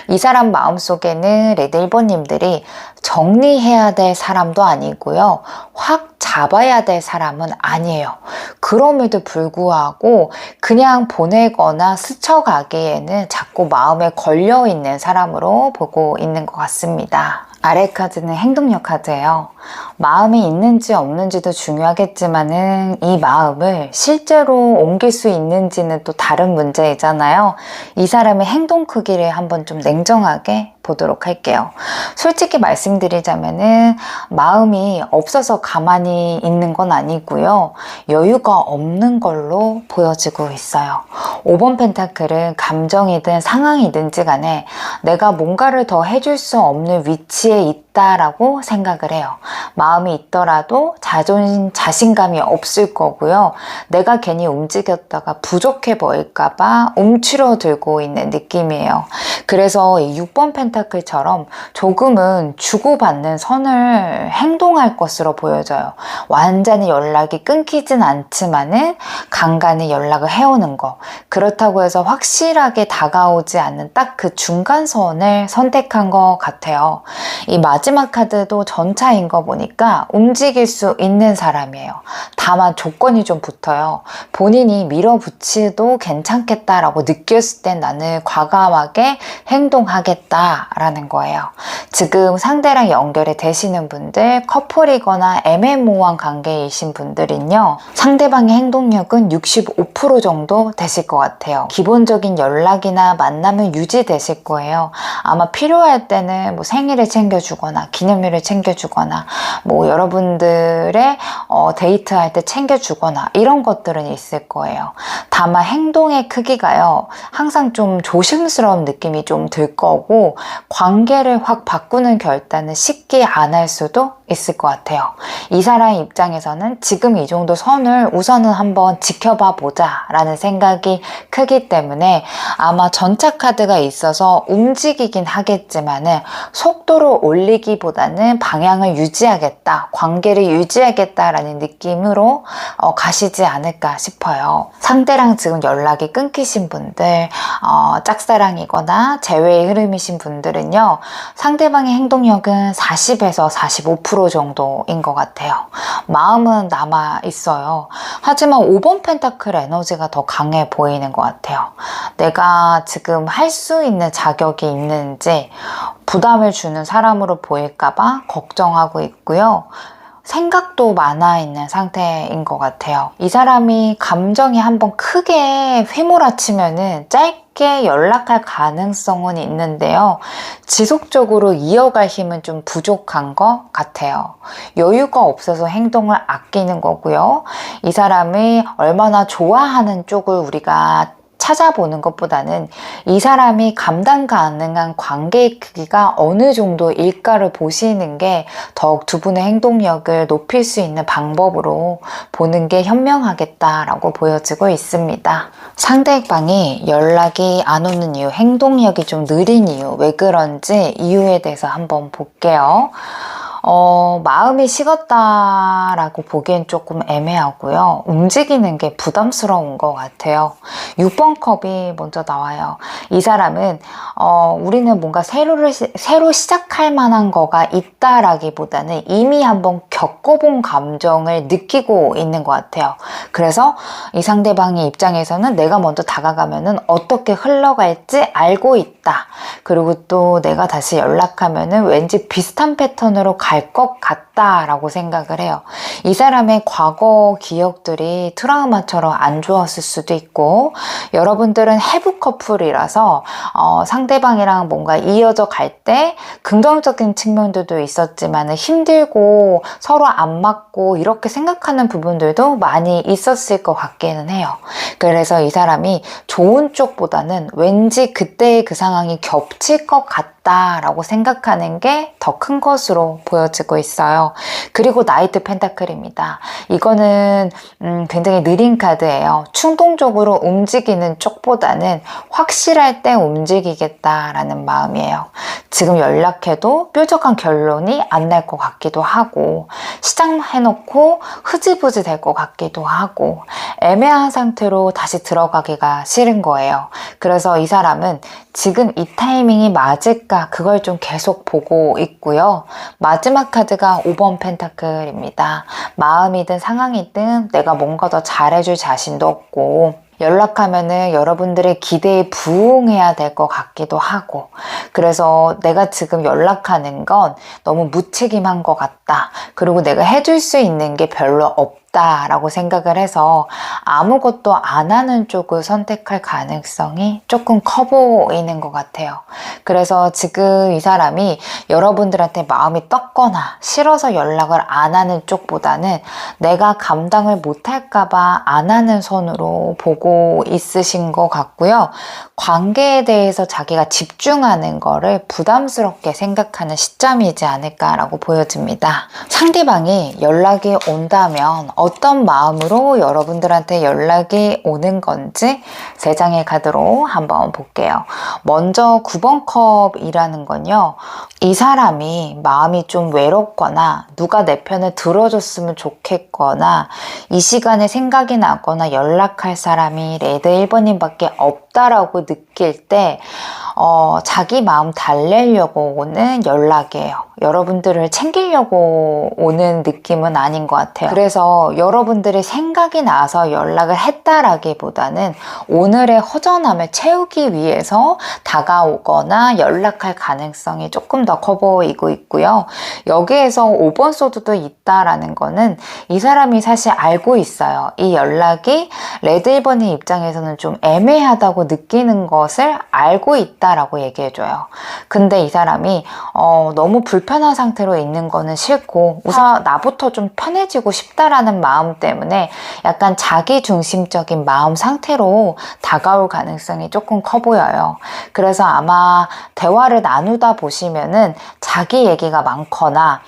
이 사람 마음속에는 레드 1번님들이 정리해야 될 사람도 아니고요. 확 잡아야 될 사람은 아니에요. 그럼에도 불구하고 그냥 보내거나 스쳐가기에는 자꾸 마음에 걸려있는 사람으로 보고 있는 것 같습니다. 아래 카드는 행동력 카드예요. 마음이 있는지 없는지도 중요하겠지만은 이 마음을 실제로 옮길 수 있는지는 또 다른 문제이잖아요. 이 사람의 행동 크기를 한번 좀 냉정하게 보도록 할게요. 솔직히 말씀드리자면은 마음이 없어서 가만히 있는 건 아니고요. 여유가 없는 걸로 보여지고 있어요. 5번 펜타클은 감정이든 상황이든지 간에 내가 뭔가를 더 해줄 수 없는 위치에 있다라고 생각을 해요. 마음이 있더라도 자신감이 없을 거고요. 내가 괜히 움직였다가 부족해 보일까봐 움츠러들고 있는 느낌이에요. 그래서 이 6번 펜타클처럼 조금은 주고받는 선을 행동할 것으로 보여져요. 완전히 연락이 끊기진 않지만은 간간히 연락을 해오는 거. 그렇다고 해서 확실하게 다가오지 않는 딱 그 중간선을 선택한 것 같아요. 이 마지막 카드도 전차인 거 보니까 움직일 수 있는 사람이에요. 다만 조건이 좀 붙어요. 본인이 밀어붙이도 괜찮겠다라고 느꼈을 땐 나는 과감하게 행동하겠다라는 거예요. 지금 상대랑 연결이 되시는 분들, 커플이거나 애매모호한 관계이신 분들은요. 상대방의 행동력은 65% 정도 되실 것 같아요. 기본적인 연락이나 만남은 유지되실 거예요. 아마 필요할 때는 뭐 생일을 챙겨주거나 기념일을 챙겨주거나 뭐 여러분들의 데이트할 때 챙겨주거나 이런 것들은 있을 거예요. 다만 행동의 크기가요. 항상 좀 조심스러운 느낌이 좀 들 거고 관계를 확 바꾸는 결단은 쉽게 안 할 수도 있을 것 같아요. 이 사람 입장에서는 지금 이 정도 선을 우선은 한번 지켜봐 보자 라는 생각이 크기 때문에 아마 전차 카드가 있어서 움직이긴 하겠지만은 속도를 올리기보다는 방향을 유지하겠다, 관계를 유지하겠다라는 느낌으로 가시지 않을까 싶어요. 상대랑 지금 연락이 끊기신 분들, 짝사랑이거나 재회의 흐름이신 분들은요. 상대방의 행동력은 40에서 45% 정도인 것 같아요. 마음은 남아 있어요. 하지만 5번 펜타클 에너지가 더 강해 보이는 것 같아요. 내가 지금 할 수 있는 자격이 있는지 부담을 주는 사람으로 보일까봐 걱정하고 있고요. 생각도 많아 있는 상태인 것 같아요. 이 사람이 감정이 한번 크게 휘몰아치면은 짧게 연락할 가능성은 있는데요. 지속적으로 이어갈 힘은 좀 부족한 것 같아요. 여유가 없어서 행동을 아끼는 거고요. 이 사람이 얼마나 좋아하는 쪽을 우리가 찾아보는 것보다는 이 사람이 감당 가능한 관계의 크기가 어느 정도일까를 보시는 게 더욱 두 분의 행동력을 높일 수 있는 방법으로 보는 게 현명하겠다라고 보여지고 있습니다. 상대방이 연락이 안 오는 이유, 행동력이 좀 느린 이유, 왜 그런지 이유에 대해서 한번 볼게요. 마음이 식었다라고 보기엔 조금 애매하고요. 움직이는 게 부담스러운 것 같아요. 6번 컵이 먼저 나와요. 이 사람은 우리는 뭔가 새로 시작할 만한 거가 있다라기보다는 이미 한번 겪어본 감정을 느끼고 있는 것 같아요. 그래서 이 상대방의 입장에서는 내가 먼저 다가가면은 어떻게 흘러갈지 알고 있다. 그리고 또 내가 다시 연락하면은 왠지 비슷한 패턴으로 갈 것 같다라고 생각을 해요. 이 사람의 과거 기억들이 트라우마처럼 안 좋았을 수도 있고, 여러분들은 해부 커플이라서 상대방이랑 뭔가 이어져 갈 때 긍정적인 측면들도 있었지만 힘들고 서로 안 맞고 이렇게 생각하는 부분들도 많이 있었을 것 같기는 해요. 그래서 이 사람이 좋은 쪽보다는 왠지 그때의 그 상황이 겹칠 것 같다라고 생각하는 게 더 큰 것으로 보여지고 있어요. 그리고 나이트 펜타클입니다. 이거는 굉장히 느린 카드예요. 충동적으로 움직이는 쪽보다는 확실할 때 움직이겠다라는 마음이에요. 지금 연락해도 뾰족한 결론이 안 날 것 같기도 하고, 시작해놓고 흐지부지 될 것 같기도 하고, 애매한 상태로 다시 들어가기가 싫은 거예요. 그래서 이 사람은 지금 이 타이밍이 맞을까 그걸 좀 계속 보고 있고요. 마지막 카드가 5번 펜타클입니다. 마음이든 상황이든 내가 뭔가 더 잘해줄 자신도 없고, 연락하면은 여러분들의 기대에 부응해야 될 것 같기도 하고, 그래서 내가 지금 연락하는 건 너무 무책임한 것 같다. 그리고 내가 해줄 수 있는 게 별로 없다라고 생각을 해서 아무것도 안 하는 쪽을 선택할 가능성이 조금 커 보이는 것 같아요. 그래서 지금 이 사람이 여러분들한테 마음이 떴거나 싫어서 연락을 안 하는 쪽보다는 내가 감당을 못할까봐 안 하는 선으로 보고 있으신 것 같고요. 관계에 대해서 자기가 집중하는 거를 부담스럽게 생각하는 시점이지 않을까라고 보여집니다. 상대방이 연락이 온다면 어떤 마음으로 여러분들한테 연락이 오는 건지 3장의 카드로 한번 볼게요. 먼저 9번 컵이라는 건요, 이 사람이 마음이 좀 외롭거나 누가 내 편을 들어줬으면 좋겠거나 이 시간에 생각이 나거나 연락할 사람이 레드 1번님밖에 없다라고 느낄 때 자기 마음 달래려고 오는 연락이에요. 여러분들을 챙기려고 오는 느낌은 아닌 것 같아요. 그래서 여러분들이 생각이 나서 연락을 했다라기보다는 오늘의 허전함을 채우기 위해서 다가오거나 연락할 가능성이 조금 더 커 보이고 있고요. 여기에서 5번 소드도 있다라는 거는 이 사람이 사실 알고 있어요. 이 연락이 레드 1번의 입장에서는 좀 애매하다고 느끼는 것을 알고 있다라고 얘기해줘요. 근데 이 사람이 너무 불편한 상태로 있는 거는 싫고 우선 나부터 좀 편해지고 싶다라는 마음 때문에 약간 자기중심적인 마음 상태로 다가올 가능성이 조금 커 보여요. 그래서 아마 대화를 나누다 보시면은 자기 얘기가 많거나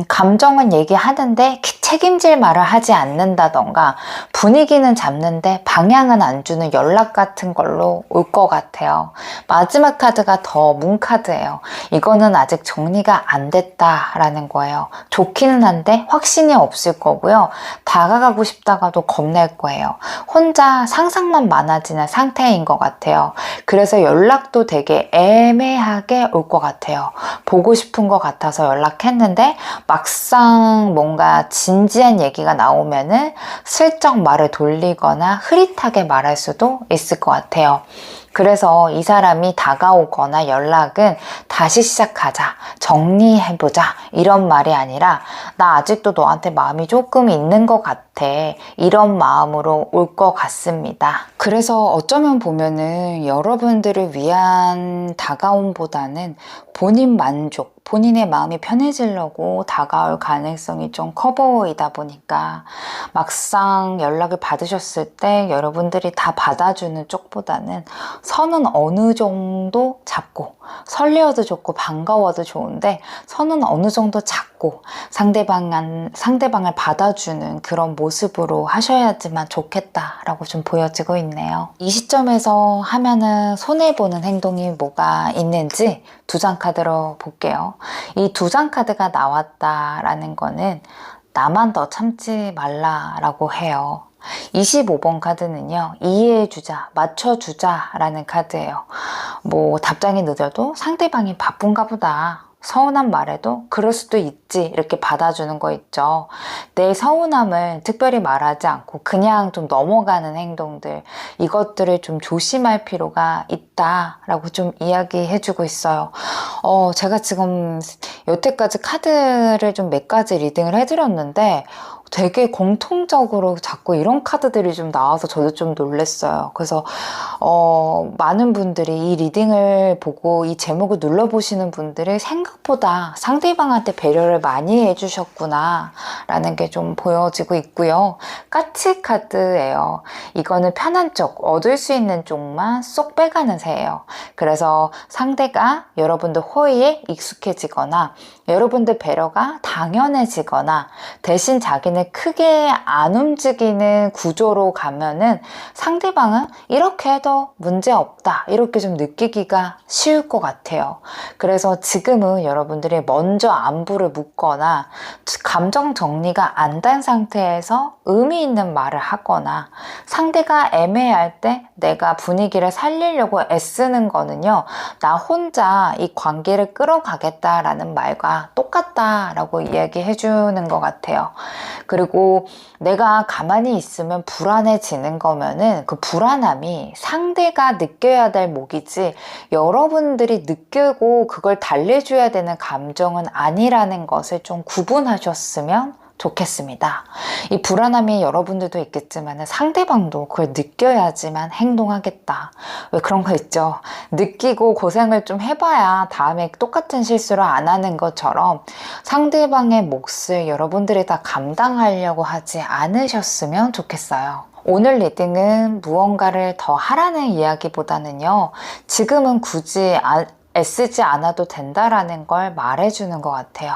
감정은 얘기하는데 책임질 말을 하지 않는다던가 분위기는 잡는데 방향은 안 주는 연락 같은 걸로 올 것 같아요. 마지막 카드가 더 문 카드예요. 이거는 아직 정리가 안 됐다라는 거예요. 좋기는 한데 확신이 없을 거고요. 다가가고 싶다가도 겁낼 거예요. 혼자 상상만 많아지는 상태인 것 같아요. 그래서 연락도 되게 애매하게 올 것 같아요. 보고 싶은 것 같아서 연락했는데 막상 뭔가 진지한 얘기가 나오면은 슬쩍 말을 돌리거나 흐릿하게 말할 수도 있을 것 같아요. 그래서 이 사람이 다가오거나 연락은 다시 시작하자, 정리해보자 이런 말이 아니라 나 아직도 너한테 마음이 조금 있는 것 같아, 이런 마음으로 올 것 같습니다. 그래서 어쩌면 보면은 여러분들을 위한 다가옴보다는 본인 만족, 본인의 마음이 편해지려고 다가올 가능성이 좀 커 보이다 보니까 막상 연락을 받으셨을 때 여러분들이 다 받아주는 쪽보다는 선은 어느 정도 잡고, 설레어도 좋고 반가워도 좋은데 선은 어느 정도 잡고 상대방을 받아주는 그런 모습 모습으로 하셔야지만 좋겠다라고 좀 보여지고 있네요. 이 시점에서 하면은 손해보는 행동이 뭐가 있는지 두 장 카드로 볼게요. 이 두 장 카드가 나왔다라는 거는 나만 더 참지 말라라고 해요. 25번 카드는요, 이해해주자, 맞춰주자 라는 카드예요. 뭐 답장이 늦어도 상대방이 바쁜가 보다, 서운한 말에도 그럴 수도 있지, 이렇게 받아주는 거 있죠. 내 서운함을 특별히 말하지 않고 그냥 좀 넘어가는 행동들, 이것들을 좀 조심할 필요가 있다라고 좀 이야기해주고 있어요. 제가 지금 여태까지 카드를 좀 몇 가지 리딩을 해드렸는데 되게 공통적으로 자꾸 이런 카드들이 좀 나와서 저도 좀 놀랐어요. 그래서 많은 분들이 이 리딩을 보고 이 제목을 눌러보시는 분들이 생각보다 상대방한테 배려를 많이 해주셨구나 라는 게 좀 보여지고 있고요. 까치 카드예요. 이거는 편한 쪽, 얻을 수 있는 쪽만 쏙 빼가는 새예요. 그래서 상대가 여러분들 호의에 익숙해지거나 여러분들 배려가 당연해지거나 대신 자기는 크게 안 움직이는 구조로 가면은 상대방은 이렇게 해도 문제없다, 이렇게 좀 느끼기가 쉬울 것 같아요. 그래서 지금은 여러분들이 먼저 안부를 묻거나 감정 정리가 안 된 상태에서 의미 있는 말을 하거나 상대가 애매할 때 내가 분위기를 살리려고 애쓰는 거는요, 나 혼자 이 관계를 끌어가겠다라는 말과 똑같다라고 이야기해 주는 것 같아요. 그리고 내가 가만히 있으면 불안해지는 거면은 그 불안함이 상대가 느껴야 될 몫이지 여러분들이 느끼고 그걸 달래줘야 되는 감정은 아니라는 것을 좀 구분하셨으면 좋겠습니다. 이 불안함이 여러분들도 있겠지만 상대방도 그걸 느껴야지만 행동하겠다. 왜 그런 거 있죠? 느끼고 고생을 좀 해봐야 다음에 똑같은 실수를 안 하는 것처럼 상대방의 몫을 여러분들이 다 감당하려고 하지 않으셨으면 좋겠어요. 오늘 리딩은 무언가를 더 하라는 이야기보다는요, 지금은 굳이 애쓰지 않아도 된다라는 걸 말해주는 것 같아요.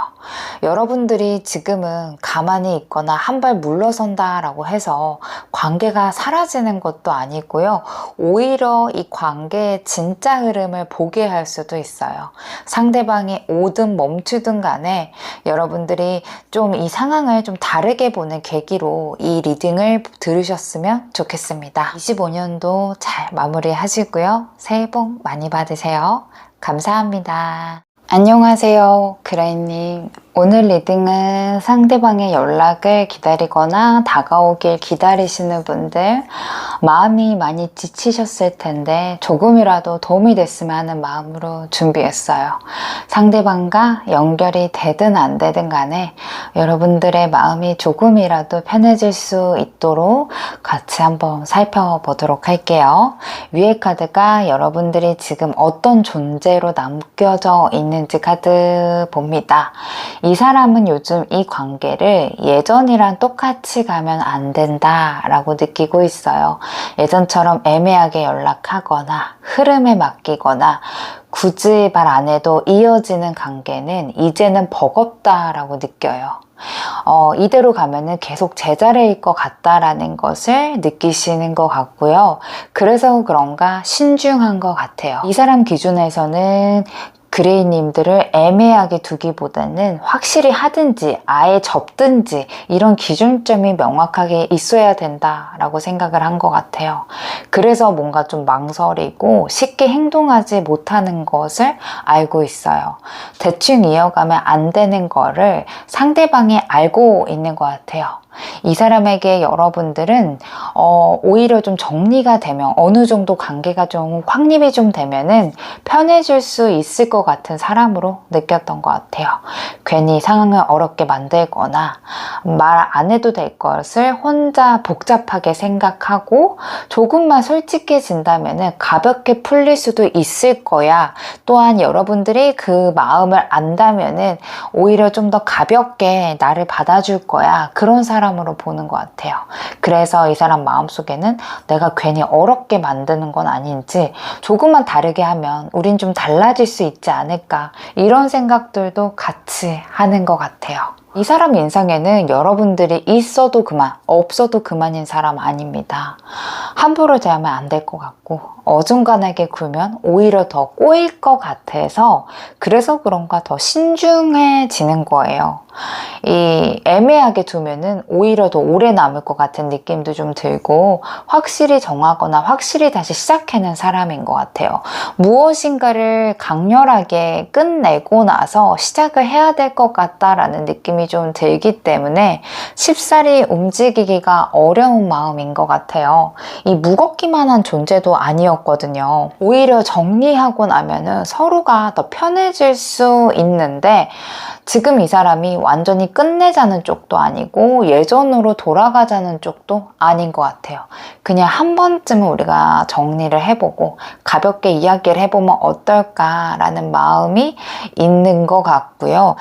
여러분들이 지금은 가만히 있거나 한 발 물러선다라고 해서 관계가 사라지는 것도 아니고요. 오히려 이 관계의 진짜 흐름을 보게 할 수도 있어요. 상대방이 오든 멈추든 간에 여러분들이 좀 이 상황을 좀 다르게 보는 계기로 이 리딩을 들으셨으면 좋겠습니다. 25년도 잘 마무리하시고요. 새해 복 많이 받으세요. 감사합니다. 안녕하세요, 그레이님. 오늘 리딩은 상대방의 연락을 기다리거나 다가오길 기다리시는 분들, 마음이 많이 지치셨을 텐데 조금이라도 도움이 됐으면 하는 마음으로 준비했어요. 상대방과 연결이 되든 안 되든 간에 여러분들의 마음이 조금이라도 편해질 수 있도록 같이 한번 살펴보도록 할게요. 위에 카드가 여러분들이 지금 어떤 존재로 남겨져 있는지 카드 봅니다. 이 사람은 요즘 이 관계를 예전이랑 똑같이 가면 안 된다라고 느끼고 있어요. 예전처럼 애매하게 연락하거나 흐름에 맡기거나 굳이 말 안 해도 이어지는 관계는 이제는 버겁다라고 느껴요. 이대로 가면은 계속 제자리일 것 같다라는 것을 느끼시는 것 같고요. 그래서 그런가 신중한 것 같아요. 이 사람 기준에서는 그레이님들을 애매하게 두기보다는 확실히 하든지 아예 접든지 이런 기준점이 명확하게 있어야 된다라고 생각을 한 것 같아요. 그래서 뭔가 좀 망설이고 쉽게 행동하지 못하는 것을 알고 있어요. 대충 이어가면 안 되는 거를 상대방이 알고 있는 것 같아요. 이 사람에게 여러분들은 오히려 좀 정리가 되면, 어느 정도 관계가 좀 확립이 좀 되면은 편해질 수 있을 것 같은 사람으로 느꼈던 것 같아요. 괜히 상황을 어렵게 만들거나 말 안 해도 될 것을 혼자 복잡하게 생각하고 조금만 솔직해진다면은 가볍게 풀릴 수도 있을 거야. 또한 여러분들이 그 마음을 안다면은 오히려 좀 더 가볍게 나를 받아줄 거야. 그런 사람으로 보는 것 같아요. 그래서 이 사람 마음속에는 내가 괜히 어렵게 만드는 건 아닌지, 조금만 다르게 하면 우린 좀 달라질 수 있지 않을까, 이런 생각들도 같이 하는 것 같아요. 이 사람 인상에는 여러분들이 있어도 그만, 없어도 그만인 사람 아닙니다. 함부로 대하면 안 될 것 같고 어중간하게 굴면 오히려 더 꼬일 것 같아서 그래서 그런가 더 신중해지는 거예요. 이 애매하게 두면은 오히려 더 오래 남을 것 같은 느낌도 좀 들고 확실히 정하거나 확실히 다시 시작하는 사람인 것 같아요. 무엇인가를 강렬하게 끝내고 나서 시작을 해야 될 것 같다라는 느낌이 좀 들기 때문에 쉽사리 움직이기가 어려운 마음인 것 같아요. 이 무겁기만 한 존재도 아니었거든요. 오히려 정리하고 나면은 서로가 더 편해질 수 있는데 지금 이 사람이 완전히 끝내자는 쪽도 아니고 예전으로 돌아가자는 쪽도 아닌 것 같아요. 그냥 한 번쯤은 우리가 정리를 해보고 가볍게 이야기를 해보면 어떨까라는 마음이 있는 것 같고요.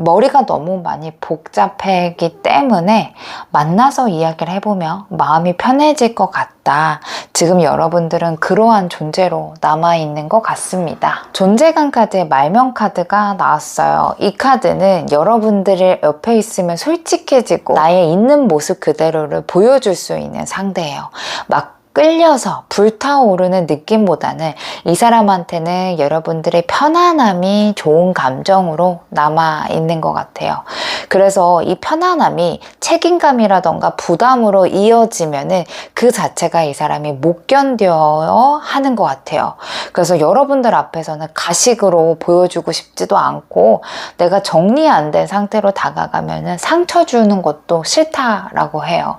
머리가 너무 많이 복잡하기 때문에 만나서 이야기를 해보면 마음이 편해질 것 같다. 지금 여러분들은 그러한 존재로 남아있는 것 같습니다. 존재감 카드의 말명 카드가 나왔어요. 이 카드는 여러분들의 옆에 있으면 솔직해지고 나의 있는 모습 그대로를 보여줄 수 있는 상대예요. 막 끌려서 불타오르는 느낌보다는 이 사람한테는 여러분들의 편안함이 좋은 감정으로 남아있는 것 같아요. 그래서 이 편안함이 책임감이라던가 부담으로 이어지면은 그 자체가 이 사람이 못 견뎌 하는 것 같아요. 그래서 여러분들 앞에서는 가식으로 보여주고 싶지도 않고 내가 정리 안 된 상태로 다가가면은 상처 주는 것도 싫다라고 해요.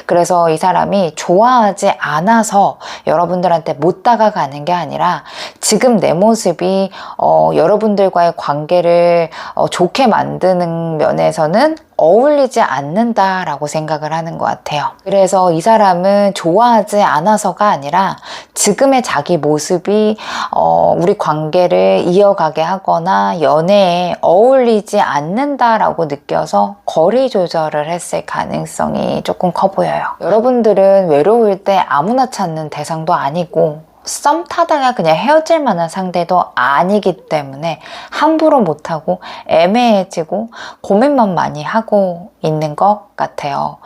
그래서 이 사람이 좋아하지 않아서 여러분들한테 못 다가가는 게 아니라 지금 내 모습이 여러분들과의 관계를 좋게 만드는 면에서는 어울리지 않는다라고 생각을 하는 것 같아요. 그래서 이 사람은 좋아하지 않아서가 아니라 지금의 자기 모습이 우리 관계를 이어가게 하거나 연애에 어울리지 않는다라고 느껴서 거리 조절을 했을 가능성이 조금 커 보여요. 여러분들은 외로울 때 아무나 찾는 대상도 아니고 썸 타다가 그냥 헤어질 만한 상대도 아니기 때문에 함부로 못하고 애매해지고 고민만 많이 하고 있는 것 같아요.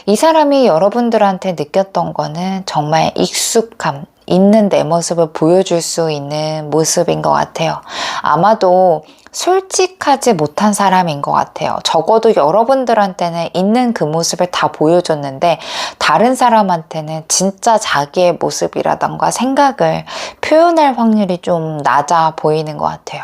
이 사람이 여러분들한테 느꼈던 거는 정말 익숙함, 있는 내 모습을 보여줄 수 있는 모습인 것 같아요. 아마도 솔직하지 못한 사람인 것 같아요. 적어도 여러분들한테는 있는 그 모습을 다 보여줬는데 다른 사람한테는 진짜 자기의 모습이라던가 생각을 표현할 확률이 좀 낮아 보이는 것 같아요.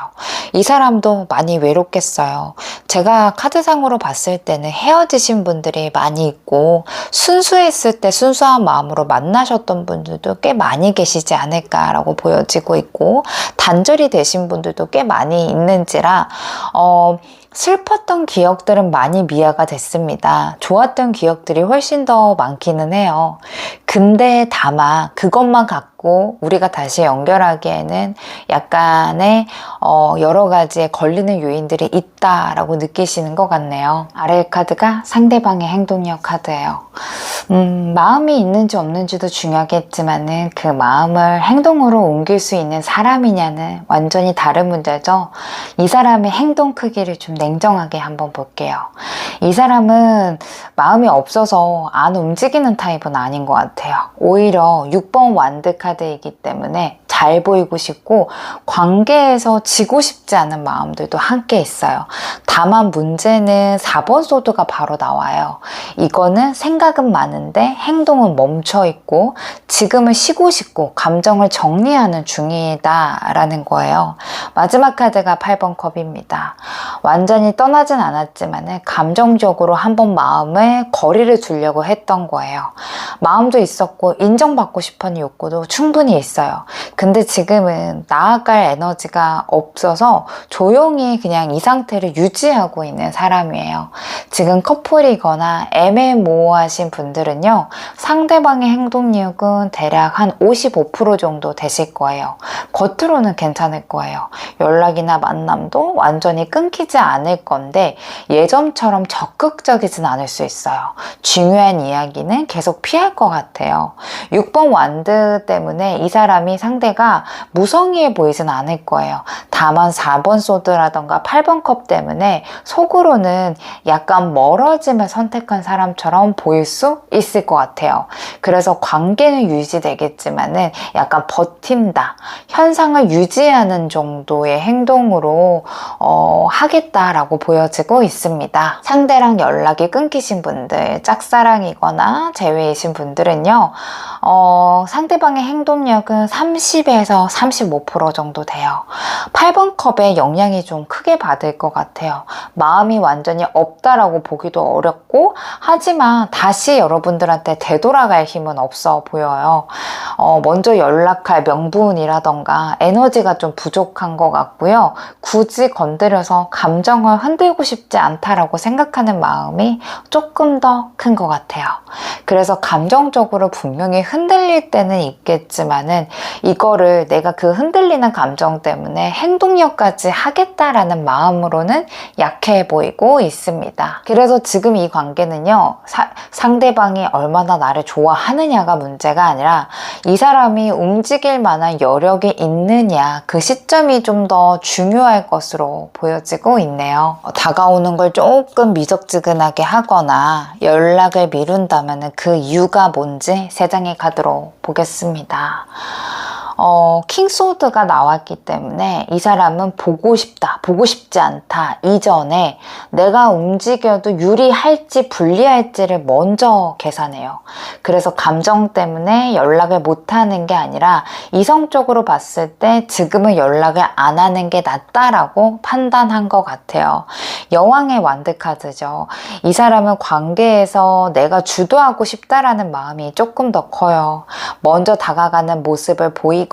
이 사람도 많이 외롭겠어요. 제가 카드상으로 봤을 때는 헤어지신 분들이 많이 있고 순수했을 때 순수한 마음으로 만나셨던 분들도 꽤 많이 계시지 않을까라고 보여지고 있고 단절이 되신 분들도 꽤 많이 있는지라 슬펐던 기억들은 많이 미화가 됐습니다. 좋았던 기억들이 훨씬 더 많기는 해요. 근데 다만 그것만 갖고 우리가 다시 연결하기에는 약간의 여러 가지의 걸리는 요인들이 있다라고 느끼시는 것 같네요. 아래 카드가 상대방의 행동력 카드예요. 마음이 있는지 없는지도 중요하겠지만은 그 마음을 행동으로 옮길 수 있는 사람이냐는 완전히 다른 문제죠. 이 사람의 행동 크기를 좀 냉정하게 한번 볼게요. 이 사람은 마음이 없어서 안 움직이는 타입은 아닌 것 같아요. 오히려 6번 완드 카드이기 때문에 잘 보이고 싶고 관계에서 지고 싶지 않은 마음들도 함께 있어요. 다만 문제는 4번 소드가 바로 나와요. 이거는 생각은 많은데 행동은 멈춰 있고 지금은 쉬고 싶고 감정을 정리하는 중이다 라는 거예요. 마지막 카드가 8번 컵입니다. 완전히 떠나진 않았지만 감정적으로 한번 마음에 거리를 두려고 했던 거예요. 마음도 있었고 인정받고 싶은 욕구도 충분히 있어요. 근데 지금은 나아갈 에너지가 없어서 조용히 그냥 이 상태를 유지하고 있는 사람이에요. 지금 커플이거나 애매모호하신 분들은요, 상대방의 행동력은 대략 한 55% 정도 되실 거예요. 겉으로는 괜찮을 거예요. 연락이나 만남도 완전히 끊기지 않을 건데 예전처럼 적극적이진 않을 수 있어요. 중요한 이야기는 계속 피할 것 같아요. 6번 완드 때문에 이 사람이 상대가 관계가 무성의해 보이진 않을 거예요. 다만 4번 소드라던가 8번 컵 때문에 속으로는 약간 멀어짐을 선택한 사람처럼 보일 수 있을 것 같아요. 그래서 관계는 유지되겠지만은 약간 버틴다, 현상을 유지하는 정도의 행동으로 하겠다라고 보여지고 있습니다. 상대랑 연락이 끊기신 분들, 짝사랑이거나 재회이신 분들은요, 상대방의 행동력은 30에서 35% 정도 돼요. 8번 컵에 영향이 좀 크게 받을 것 같아요. 마음이 완전히 없다라고 보기도 어렵고, 하지만 다시 여러분들한테 되돌아갈 힘은 없어 보여요. 먼저 연락할 명분이라던가 에너지가 좀 부족한 것 같고요. 굳이 건드려서 감정을 흔들고 싶지 않다라고 생각하는 마음이 조금 더 큰 것 같아요. 그래서 감정적으로 분명히 흔들릴 때는 있겠지만은 이거를 내가 그 흔들리는 감정 때문에 행동력까지 하겠다라는 마음으로는 약해 보이고 있습니다. 그래서 지금 이 관계는요, 상대방이 얼마나 나를 좋아하느냐가 문제가 아니라 이 사람이 움직일 만한 여력이 있느냐, 그 시점이 좀 더 중요할 것으로 보여지고 있네요. 다가오는 걸 조금 미적지근하게 하거나 연락을 미룬다면 그 이유가 뭔지 3장의 카드로 보겠습니다. 킹소드가 나왔기 때문에 이 사람은 보고 싶다, 보고 싶지 않다 이전에 내가 움직여도 유리할지 불리할지를 먼저 계산해요. 그래서 감정 때문에 연락을 못하는 게 아니라 이성적으로 봤을 때 지금은 연락을 안 하는 게 낫다라고 판단한 것 같아요. 여왕의 완드 카드죠. 이 사람은 관계에서 내가 주도하고 싶다라는 마음이 조금 더 커요. 먼저 다가가는 모습을 보이거나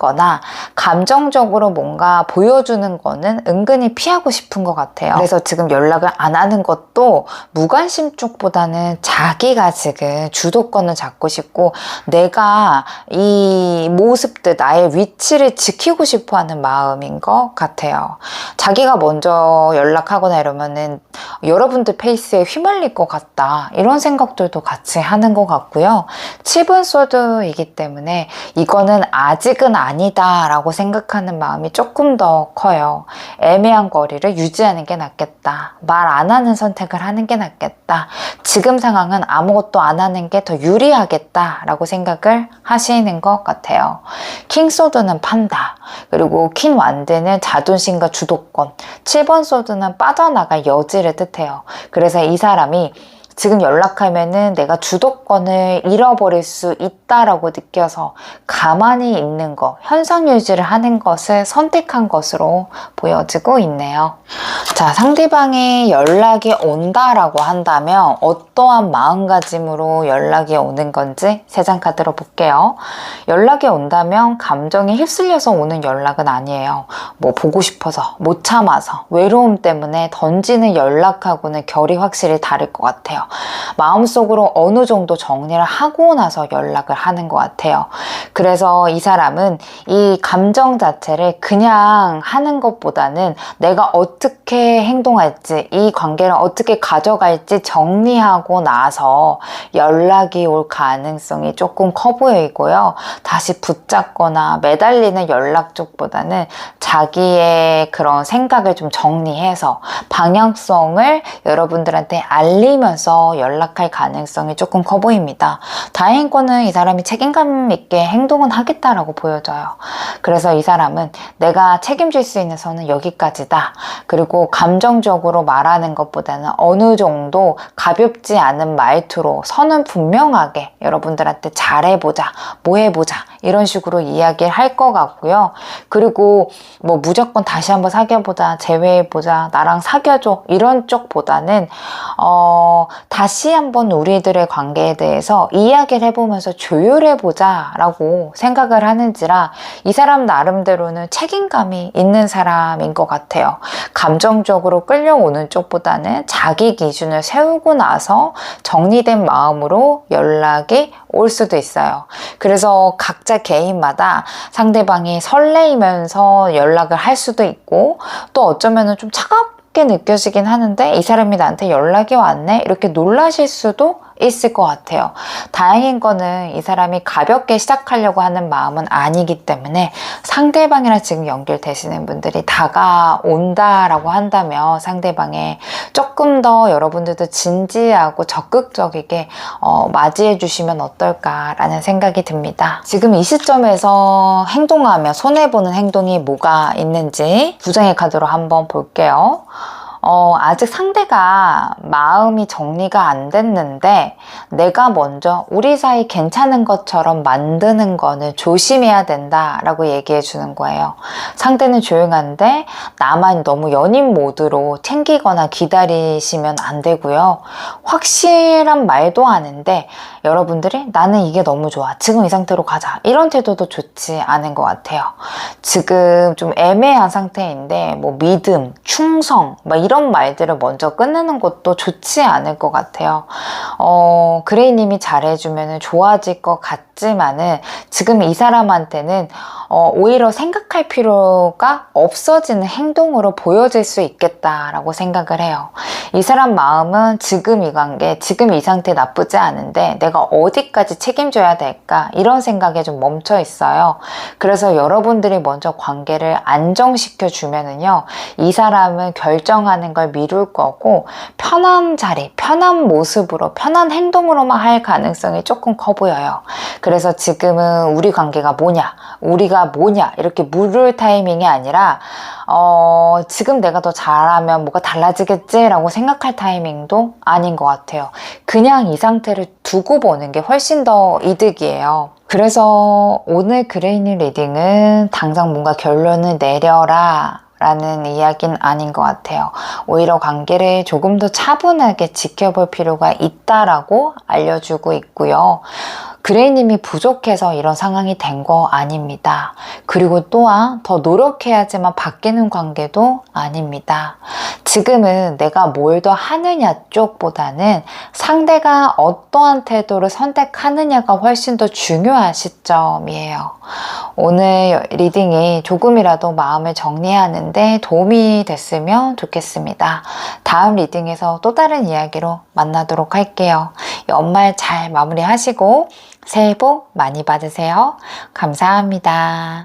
감정적으로 뭔가 보여주는 거는 은근히 피하고 싶은 것 같아요. 그래서 지금 연락을 안 하는 것도 무관심 쪽보다는 자기가 지금 주도권을 잡고 싶고 내가 이 모습들, 나의 위치를 지키고 싶어 하는 마음인 것 같아요. 자기가 먼저 연락하거나 이러면은 여러분들 페이스에 휘말릴 것 같다, 이런 생각들도 같이 하는 것 같고요. 7번 소드이기 때문에 이거는 아직은 아니다 라고 생각하는 마음이 조금 더 커요. 애매한 거리를 유지하는 게 낫겠다, 말 안 하는 선택을 하는 게 낫겠다, 지금 상황은 아무것도 안 하는 게 더 유리하겠다 라고 생각을 하시는 것 같아요. 킹소드는 판다, 그리고 퀸 완드는 자존심과 주도권, 7번 소드는 빠져나갈 여지를 뜻해요. 그래서 이 사람이 지금 연락하면은 내가 주도권을 잃어버릴 수 있다라고 느껴서 가만히 있는 것, 현상 유지를 하는 것을 선택한 것으로 보여지고 있네요. 자, 상대방의 연락이 온다라고 한다면 어떠한 마음가짐으로 연락이 오는 건지 3장 카드로 볼게요. 연락이 온다면 감정에 휩쓸려서 오는 연락은 아니에요. 뭐 보고 싶어서, 못 참아서, 외로움 때문에 던지는 연락하고는 결이 확실히 다를 것 같아요. 마음속으로 어느 정도 정리를 하고 나서 연락을 하는 것 같아요. 그래서 이 사람은 이 감정 자체를 그냥 하는 것보다는 내가 어떻게 행동할지, 이 관계를 어떻게 가져갈지 정리하고 나서 연락이 올 가능성이 조금 커 보이고요. 다시 붙잡거나 매달리는 연락 쪽보다는 자기의 그런 생각을 좀 정리해서 방향성을 여러분들한테 알리면서 연락할 가능성이 조금 커 보입니다. 다행인 거는 이 사람이 책임감 있게 행동은 하겠다라고 보여져요. 그래서 이 사람은 내가 책임질 수 있는 선은 여기까지다, 그리고 감정적으로 말하는 것보다는 어느 정도 가볍지 않은 말투로 선은 분명하게 여러분들한테 잘해보자, 뭐 해보자, 이런 식으로 이야기를 할 것 같고요. 그리고 뭐 무조건 다시 한번 사귀어보자, 재회해보자, 나랑 사귀어줘, 이런 쪽보다는 다시 한번 우리들의 관계에 대해서 이야기를 해보면서 조율해보자 라고 생각을 하는지라 이 사람 나름대로는 책임감이 있는 사람인 것 같아요. 감정적으로 끌려오는 쪽보다는 자기 기준을 세우고 나서 정리된 마음으로 연락이 올 수도 있어요. 그래서 각자 개인마다 상대방이 설레이면서 연락을 할 수도 있고, 또 어쩌면 좀 차갑게 느껴지긴 하는데 이 사람이 나한테 연락이 왔네, 이렇게 놀라실 수도 있을 것 같아요. 다행인 거는 이 사람이 가볍게 시작하려고 하는 마음은 아니기 때문에 상대방이랑 지금 연결되시는 분들이 다가온다라고 한다면 상대방에 조금 더 여러분들도 진지하고 적극적이게 맞이해 주시면 어떨까라는 생각이 듭니다. 지금 이 시점에서 행동하며 손해보는 행동이 뭐가 있는지 부정의 카드로 한번 볼게요. 아직 상대가 마음이 정리가 안 됐는데 내가 먼저 우리 사이 괜찮은 것처럼 만드는 거는 조심해야 된다라고 얘기해 주는 거예요. 상대는 조용한데 나만 너무 연인 모드로 챙기거나 기다리시면 안 되고요. 확실한 말도 하는데 여러분들이 나는 이게 너무 좋아, 지금 이 상태로 가자, 이런 태도도 좋지 않은 것 같아요. 지금 좀 애매한 상태인데 뭐 믿음, 충성 막 이런 말들을 먼저 끝내는 것도 좋지 않을 것 같아요. 그레이님이 잘해주면 좋아질 것 같지만은 지금 이 사람한테는 오히려 생각할 필요가 없어지는 행동으로 보여질 수 있겠다라고 생각을 해요. 이 사람 마음은 지금 이 관계, 지금 이 상태 나쁘지 않은데 내가 어디까지 책임져야 될까, 이런 생각에 좀 멈춰 있어요. 그래서 여러분들이 먼저 관계를 안정시켜 주면은요, 이 사람은 결정하는 걸 미룰 거고 편한 자리, 편한 모습으로, 편한 행동으로만 할 가능성이 조금 커 보여요. 그래서 지금은 우리 관계가 뭐냐, 우리가 뭐냐 이렇게 물을 타이밍이 아니라 지금 내가 더 잘하면 뭐가 달라지겠지 라고 생각할 타이밍도 아닌 것 같아요. 그냥 이 상태를 두고 보는 게 훨씬 더 이득이에요. 그래서 오늘 그레이님 리딩은 당장 뭔가 결론을 내려라 라는 이야기는 아닌 것 같아요. 오히려 관계를 조금 더 차분하게 지켜볼 필요가 있다라고 알려주고 있고요. 그레이님이 부족해서 이런 상황이 된 거 아닙니다. 그리고 또한 더 노력해야지만 바뀌는 관계도 아닙니다. 지금은 내가 뭘 더 하느냐 쪽보다는 상대가 어떠한 태도를 선택하느냐가 훨씬 더 중요한 시점이에요. 오늘 리딩이 조금이라도 마음을 정리하는데 도움이 됐으면 좋겠습니다. 다음 리딩에서 또 다른 이야기로 만나도록 할게요. 연말 잘 마무리하시고 새해 복 많이 받으세요. 감사합니다.